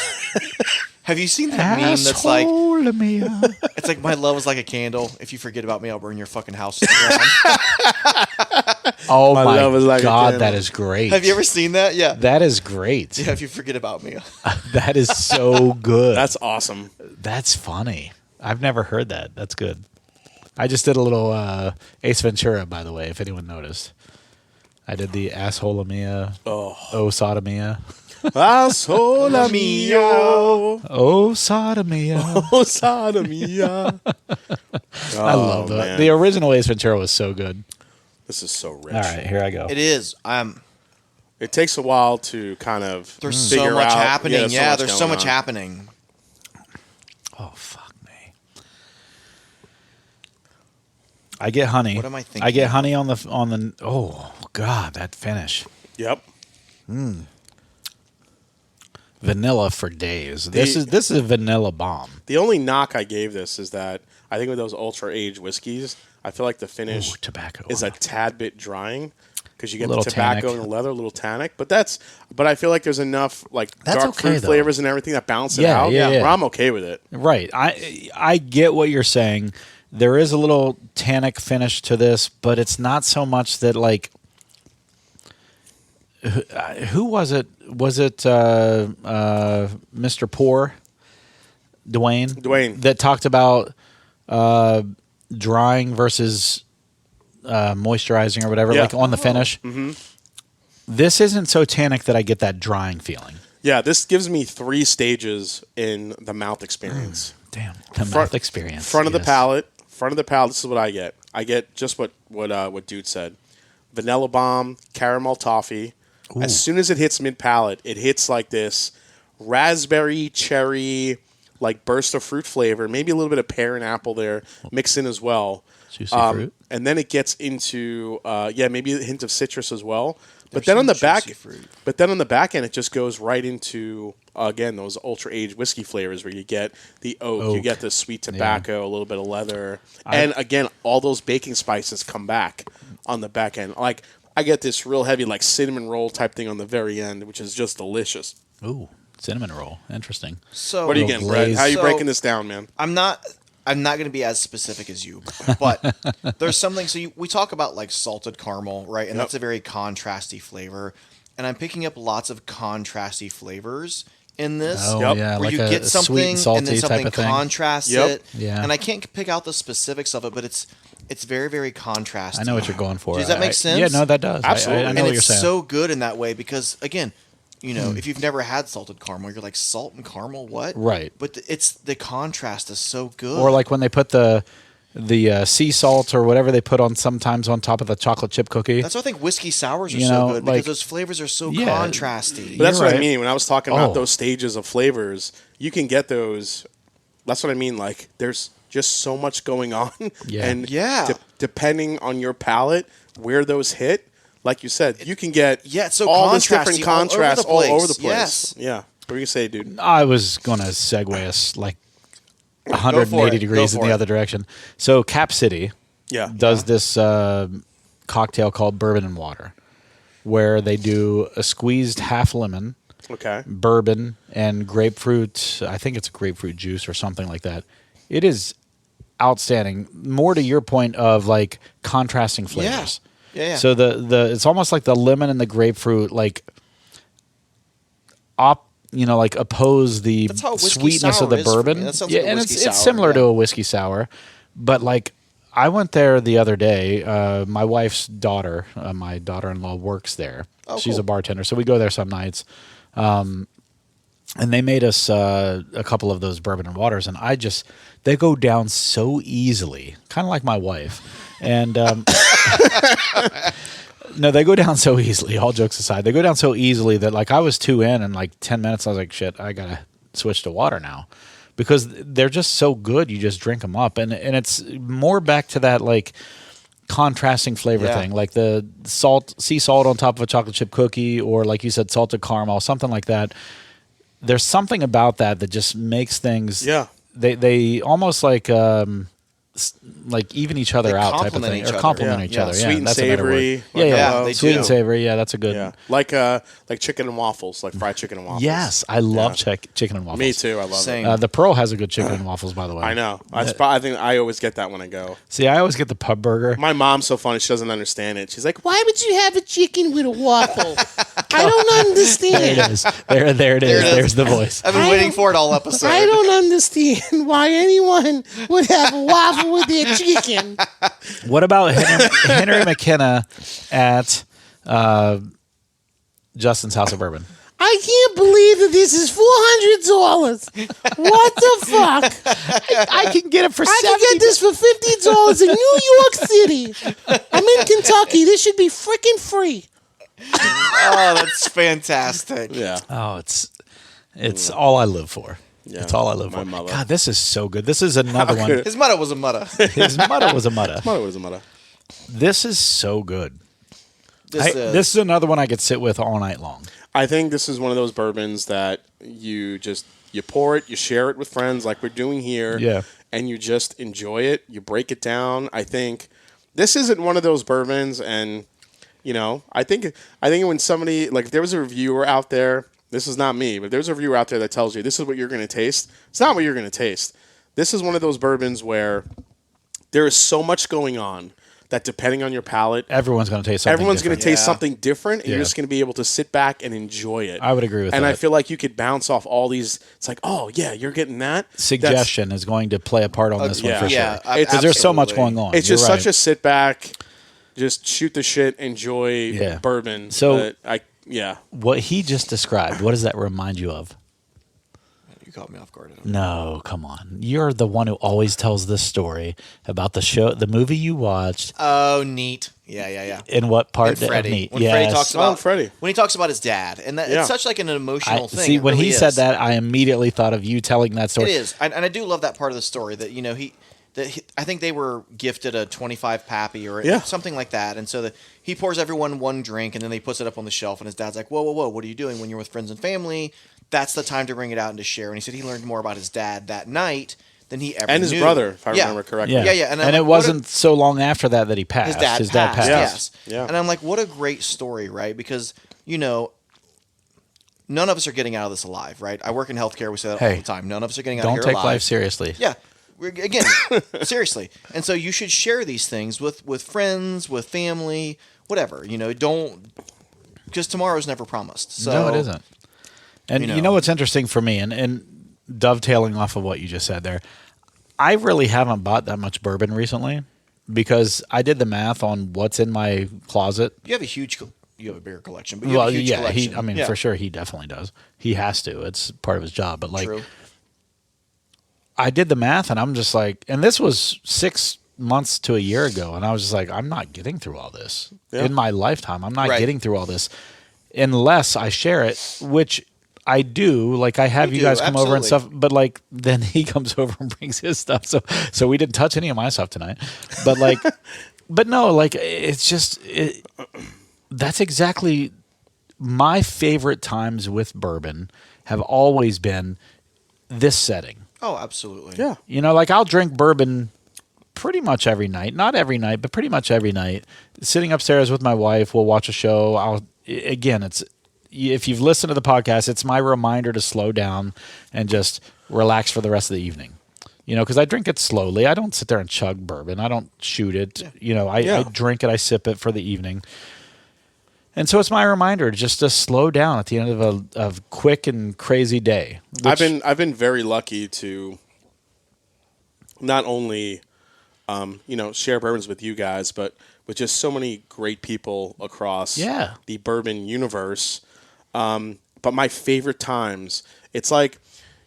Have you seen that meme that's like, Mia. it's like my love is like a candle. If you forget about me, I'll burn your fucking house down. Oh my love is like a God, candle. that is great. Have you ever seen that? Yeah. That is great. Yeah, if you forget about me. That is so good. That's awesome. That's funny. I've never heard that. That's good. I just did a little Ace Ventura, by the way, if anyone noticed. I did the asshole Mia. Oh, sodomia. Asshole mia. Oh, sodomia. Oh, sodomia. I love that. Man. The original Ace Ventura was so good. This is so rich. All right, here I go. It is. It takes a while to kind of There's figure so much out. happening. Yeah, There's so much on. happening. Oh, fuck me. I get honey. What am I thinking? I get honey on the. Oh God, that finish. Yep. Vanilla for days. This is a vanilla bomb. The only knock I gave this is that I think with those ultra aged whiskeys, I feel like the finish tobacco is a tad bit drying because you get the tobacco tannic. and the leather, a little tannic. But I feel like there's enough like That's dark okay, fruit though. flavors and everything that balance it out. Yeah. Where I'm okay with it. Right. I get what you're saying. There is a little tannic finish to this, but it's not so much that like. Who was it? Was it Mr. Poor? Dwayne. That talked about drying versus moisturizing or whatever, like on the finish. Mm-hmm. This isn't so tannic that I get that drying feeling. Yeah, this gives me 3 stages in the mouth experience. Damn, the mouth experience. Front of the palate. This is what I get. I get just what Dude said. Vanilla bomb, caramel toffee. Ooh. As soon as it hits mid palate, it hits like this raspberry, cherry, like burst of fruit flavor. Maybe a little bit of pear and apple there mixed in as well. Juicy fruit. And then it gets into maybe a hint of citrus as well. But then on the back end, it just goes right into again those ultra aged whiskey flavors where you get the oak. You get the sweet tobacco, a little bit of leather, and again all those baking spices come back on the back end. Like I get this real heavy like cinnamon roll type thing on the very end, which is just delicious. Ooh, cinnamon roll, interesting. So what are you getting, Brett? How are you breaking this down, man? I'm not going to be as specific as you, but there's something. So we talk about like salted caramel, right? And that's a very contrasty flavor. And I'm picking up lots of contrasty flavors in this. Oh, yeah, where like you get something sweet and salty and then something type of thing. contrasts it. Yeah. And I can't pick out the specifics of it, but it's very, very contrasty. I know what you're going for. Does that make sense? Yeah, no, that does. Absolutely. I know what you're saying. It's so good in that way because, again, you know, if you've never had salted caramel, you're like, salt and caramel, what? Right. But the contrast is so good. Or like when they put the sea salt or whatever they put on sometimes on top of the chocolate chip cookie. That's why I think whiskey sours are You so know, good like- because those flavors are so contrasty. But that's what I right. mean when I was talking about those stages of flavors. You can get those. That's what I mean. Like there's just so much going on, Yeah. and Yeah. depending on your palate, where those hit. like you said, you can get it's so all this different contrast all over the place. Yes. Yeah. What were you say, dude? I was going to segue us like 180 degrees in the other direction. So Cap City does this cocktail called Bourbon and Water, where they do a squeezed half lemon, bourbon, and grapefruit. I think it's grapefruit juice or something like that. It is outstanding. More to your point of like contrasting flavors. Yeah. So the it's almost like the lemon and the grapefruit like oppose the sweetness of the bourbon. That sounds like and it's similar to a whiskey sour, but like I went there the other day. My wife's daughter, my daughter-in-law, works there. Oh, she's a bartender, so we go there some nights. And they made us a couple of those bourbon and waters, and they go down so easily, kind of like my wife. And no, they go down so easily, all jokes aside. They go down so easily that like I was 2 in, and like 10 minutes I was like, shit, I got to switch to water now. Because they're just so good, you just drink them up. And it's more back to that like contrasting flavor thing, like the sea salt on top of a chocolate chip cookie, or like you said, salted caramel, something like that. There's something about that just makes things. Yeah, they almost like even each other out type of thing, or complement each other. Sweet and that's savory. Sweet and savory. Yeah, that's a good. Yeah, like chicken and waffles, like fried chicken and waffles. Yes, I love chicken and waffles. Me too. I love it. The Pearl has a good chicken and waffles, by the way. I know. I think I always get that when I go. See, I always get the pub burger. My mom's so funny; she doesn't understand it. She's like, "Why would you have a chicken with a waffle? I don't understand." There it is. There it is. There's the voice. I've been waiting for it all episode. I don't understand why anyone would have a waffle with their chicken. What about Henry McKenna at Justin's House of Bourbon? I can't believe that this is $400. What the fuck? I can get it for $70. I can get this for $50 in New York City. I'm in Kentucky. This should be freaking free. Oh, that's fantastic. Yeah. Oh, it's all I live for. Yeah, it's all I live for. Mother. God, this is so good. This is another one. His mother was a mother. His mother was a mother. His mother was a mother. This is so good. This is another one I could sit with all night long. I think this is one of those bourbons that you pour it, you share it with friends like we're doing here, and you just enjoy it. You break it down. I think this isn't one of those bourbons, and I think when somebody, like, if there was a reviewer out there. This is not me, but there's a reviewer out there that tells you this is what you're going to taste. It's not what you're going to taste. This is one of those bourbons where there is so much going on that depending on your palate, everyone's going to taste something everyone's different. going to taste something different, and you're just going to be able to sit back and enjoy it. I would agree with that. And I feel like you could bounce off all these. It's like, oh, yeah, you're getting that. Suggestion is going to play a part on this one for sure. Yeah, because there's so much going on. It's just such a sit back, just shoot the shit, enjoy bourbon. So Yeah. What he just described, what does that remind you of? You caught me off guard. No, come on. You're the one who always tells this story about the movie you watched. Oh, Neat. Yeah. In what part of Neat? When Freddie talks about Freddie. When he talks about his dad, and it's such like an emotional thing. See, when he said that, I immediately thought of you telling that story. It is, and I do love that part of the story that I think they were gifted a 25 Pappy or something like that. And so he pours everyone one drink and then he puts it up on the shelf and his dad's like, whoa, what are you doing when you're with friends and family? That's the time to bring it out and to share. And he said he learned more about his dad that night than he ever knew. And his brother, if I remember correctly. Yeah. And it wasn't so long after that he passed. His dad passed. Yes. Yeah. And I'm like, what a great story, right? Because, none of us are getting out of this alive, right? I work in healthcare. We say that all the time. None of us are getting out of here alive. Don't take life seriously. Yeah. Again, seriously. And so you should share these things with friends, with family, whatever. Don't, because tomorrow's never promised. So, no, it isn't. And you know what's interesting for me, and dovetailing off of what you just said there, I really haven't bought that much bourbon recently because I did the math on what's in my closet. You have a bigger collection, but you have a huge collection. For sure, he definitely does. He has to. It's part of his job. But True. I did the math, and I'm just like, and this was 6 months to a year ago, and I was just like, I'm not getting through all this in my lifetime. I'm not getting through all this unless I share it, which I do. Like, I have you guys come over and stuff, but like then he comes over and brings his stuff. So we didn't touch any of my stuff tonight. But like, but no, like it's just that's exactly my favorite times with bourbon have always been this setting. Oh, absolutely. Yeah. You know, like I'll drink bourbon pretty much every night. Not every night, but pretty much every night. Sitting upstairs with my wife, we'll watch a show. It's if you've listened to the podcast, it's my reminder to slow down and just relax for the rest of the evening. You know, because I drink it slowly. I don't sit there and chug bourbon. I don't shoot it. Yeah. You know, I drink it. I sip it for the evening. And so it's my reminder just to slow down at the end of a quick and crazy day. I've been very lucky to not only share bourbons with you guys, but with just so many great people across the bourbon universe. But my favorite times, it's like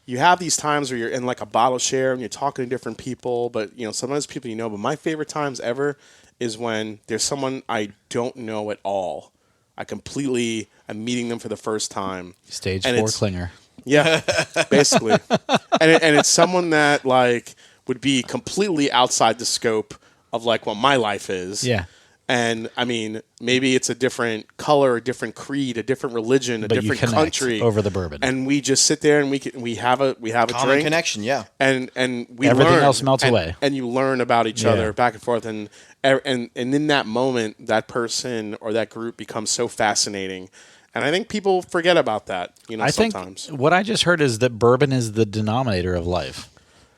you have these times where you're in like a bottle share and you're talking to different people, but sometimes people but my favorite times ever is when there's someone I don't know at all. I'm meeting them for the first time. Stage 4 clinger. Yeah, basically. and it's someone that like would be completely outside the scope of like what my life is. Yeah. And I mean, maybe it's a different color, a different creed, a different religion, but different country over the bourbon. And we just sit there and we have a common drink connection, yeah. And we everything learn, else melts away. And you learn about each other back and forth and in that moment that person or that group becomes so fascinating. And I think people forget about that, sometimes. Think what I just heard is that bourbon is the denominator of life.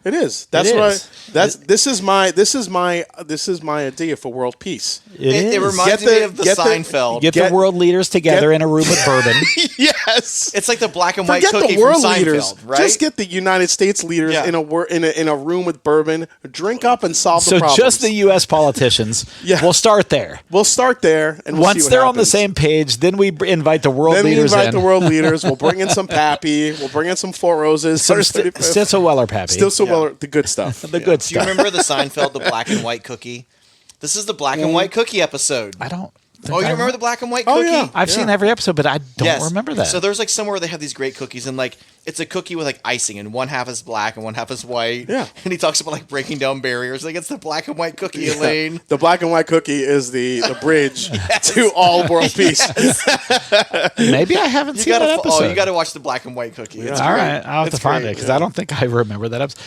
It is. This is my idea for world peace. It reminds me of the Seinfeld. Get the world leaders together in a room with bourbon. Yes, it's like the black and white cookie the world from Seinfeld, leaders, right? Just get the United States leaders in a room with bourbon, drink up and solve the problems. So just the U.S. politicians. We'll start there. And once they're on the same page, then we invite the world leaders. Then we invite the world leaders. We'll bring in some Pappy. We'll bring in some Four Roses. Stitzel Weller Pappy. The good stuff. The good stuff. Do you remember the Seinfeld, the black and white cookie? This is the black and white cookie episode. I don't. You remember the black and white cookie? Yeah. I've seen every episode, but I don't remember that. So there's like somewhere where they have these great cookies, and like it's a cookie with like icing, and one half is black and one half is white. Yeah. And he talks about like breaking down barriers. Like it's the black and white cookie, Elaine. The black and white cookie is the bridge to all world peace. Maybe I haven't seen that episode. Oh, you got to watch the black and white cookie. It's all right, I'll have to find it because I don't think I remember that episode.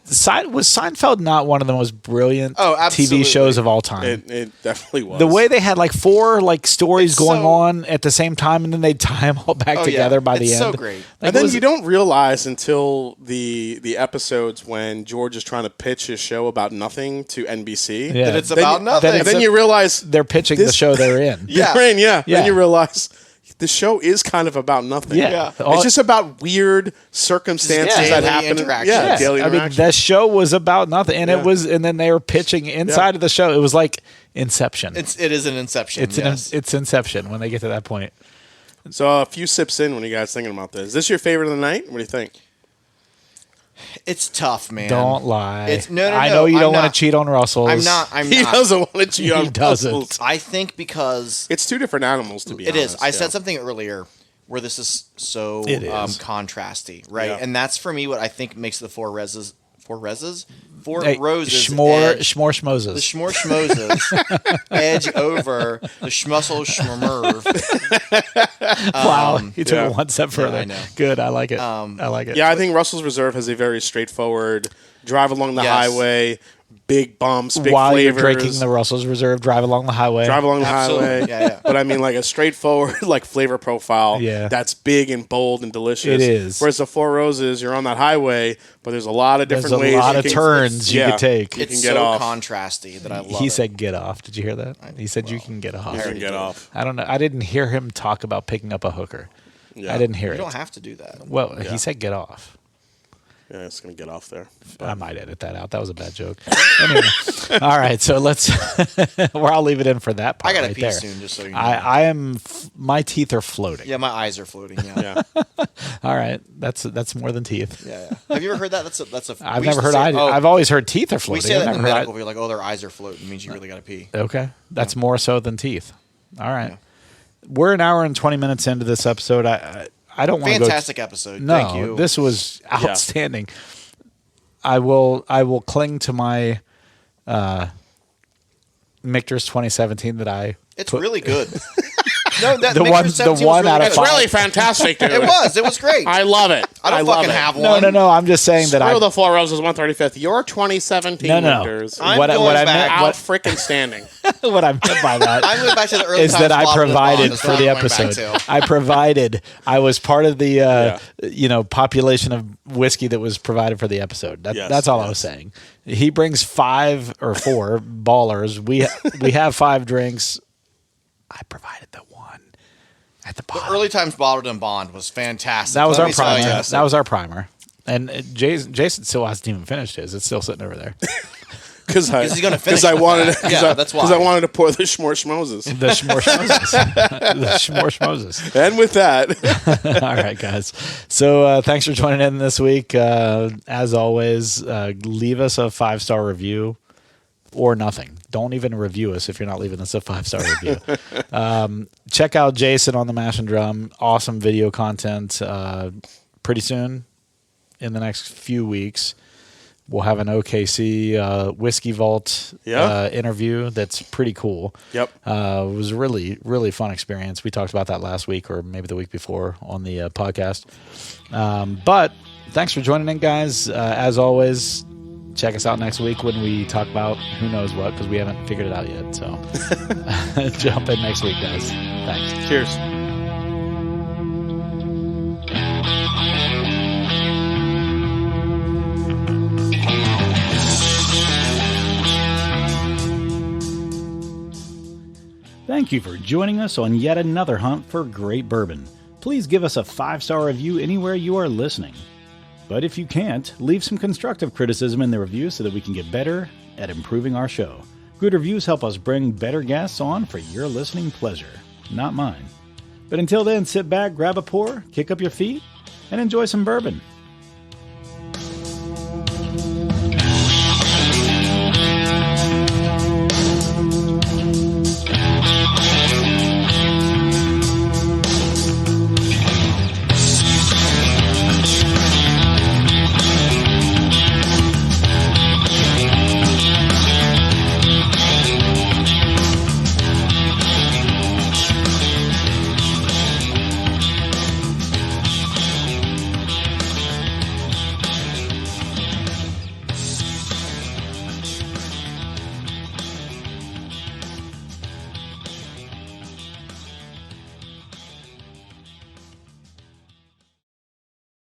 Was Seinfeld not one of the most brilliant TV shows of all time? It definitely was. The way they had like 4 like stories going on at the same time, and then they'd tie them all back together by the end. It's so great. Like, and then you don't realize until the episodes when George is trying to pitch his show about nothing to NBC that it's about nothing. And then you realize they're pitching the show they're in. Then you realize the show is kind of about nothing. Yeah. It's just about weird circumstances that happen. Daily I mean, the show was about nothing, and it was, and then they were pitching inside of the show. It was like Inception. It is an Inception. It's Inception when they get to that point. So a few sips in, when you guys thinking about this, is this your favorite of the night? What do you think? It's tough, man. Don't lie. No. I know you don't want to cheat on Russell's. I'm not. He doesn't want to cheat on Russell's. I think because it's 2 different animals, to be honest. It is. I said something earlier where this is so contrasty, right? Yeah. And that's for me what I think makes the Four Roses. Roses. Schmore-schmozes. The schmore-schmozes edge over the schmussel schmurmerv. Wow, you took it one step further. I know. Good, I like it. I like it. Yeah, I think Russell's Reserve has a very straightforward drive along the highway, big bumps, big while flavors. You're drinking the Russell's Reserve, drive along the highway. Yeah. But I mean, like a straightforward like flavor profile that's big and bold and delicious. It is. Whereas the Four Roses, you're on that highway, but there's a lot of different ways. There's a lot of turns you could take. It's can get off. Contrasty that I love. He said get off. Did you hear that? He said you can get off. You can get off. I don't know. I didn't hear him talk about picking up a hooker. Yeah. I didn't hear it. You don't have to do that. Well, he said get off. Yeah, it's going to get off there. I might edit that out. That was a bad joke. Anyway, all right, so let's. I'll leave it in for that part. I got to right pee there. soon, just so you know. I am. My teeth are floating. Yeah, my eyes are floating. Yeah. All right, that's more than teeth. Yeah. Have you ever heard that? That's a. I've never heard. I've always heard teeth are floating. We say that in medical. We're like, their eyes are floating. It means you really got to pee. Okay, that's more so than teeth. All right, we're an hour and 20 minutes into this episode. I don't want to go. Fantastic episode. No, Thank you. This was outstanding. I will cling to my Michters 2017 that I. It's really good. No, that the one out of It's 5. really fantastic, dude. It was great. I love it. I don't love fucking it. have one. No. I'm just saying that Screw the Four Roses 135th. Your 2017 Michters. I'm what going I back. meant, Out freaking standing. what I meant by that I'm going back to the early is that times I bottled and bond provided is for what the I'm going back episode. to. I was part of the Yeah. population of whiskey that was provided for the episode. Yes, that's all I was saying. He brings 5 or 4 ballers. We have 5 drinks. I provided the one at the bottom. The early times bottled and bond was fantastic. That was Let our me tell primer. you. That was our primer. And Jason still hasn't even finished his. It's still sitting over there. Because he's going to finish. I wanted. That's why. Because I wanted to pour the schmorschmoses. The schmorschmoses. The schmorschmoses. And with that, all right, guys. So thanks for joining in this week. As always, leave us a 5-star review or nothing. Don't even review us if you're not leaving us a 5-star review. Check out Jason on the Mash and Drum. Awesome video content. Pretty soon, in the next few weeks, we'll have an OKC Whiskey Vault interview that's pretty cool. Yep. It was a really, really fun experience. We talked about that last week or maybe the week before on the podcast. But thanks for joining in, guys. As always, check us out next week when we talk about who knows what, because we haven't figured it out yet. So jump in next week, guys. Thanks. cheers. Thank you for joining us on yet another hunt for great bourbon. Please give us a 5-star review anywhere you are listening. But if you can't, leave some constructive criticism in the review so that we can get better at improving our show. Good reviews help us bring better guests on for your listening pleasure, not mine. But until then, sit back, grab a pour, kick up your feet, and enjoy some bourbon.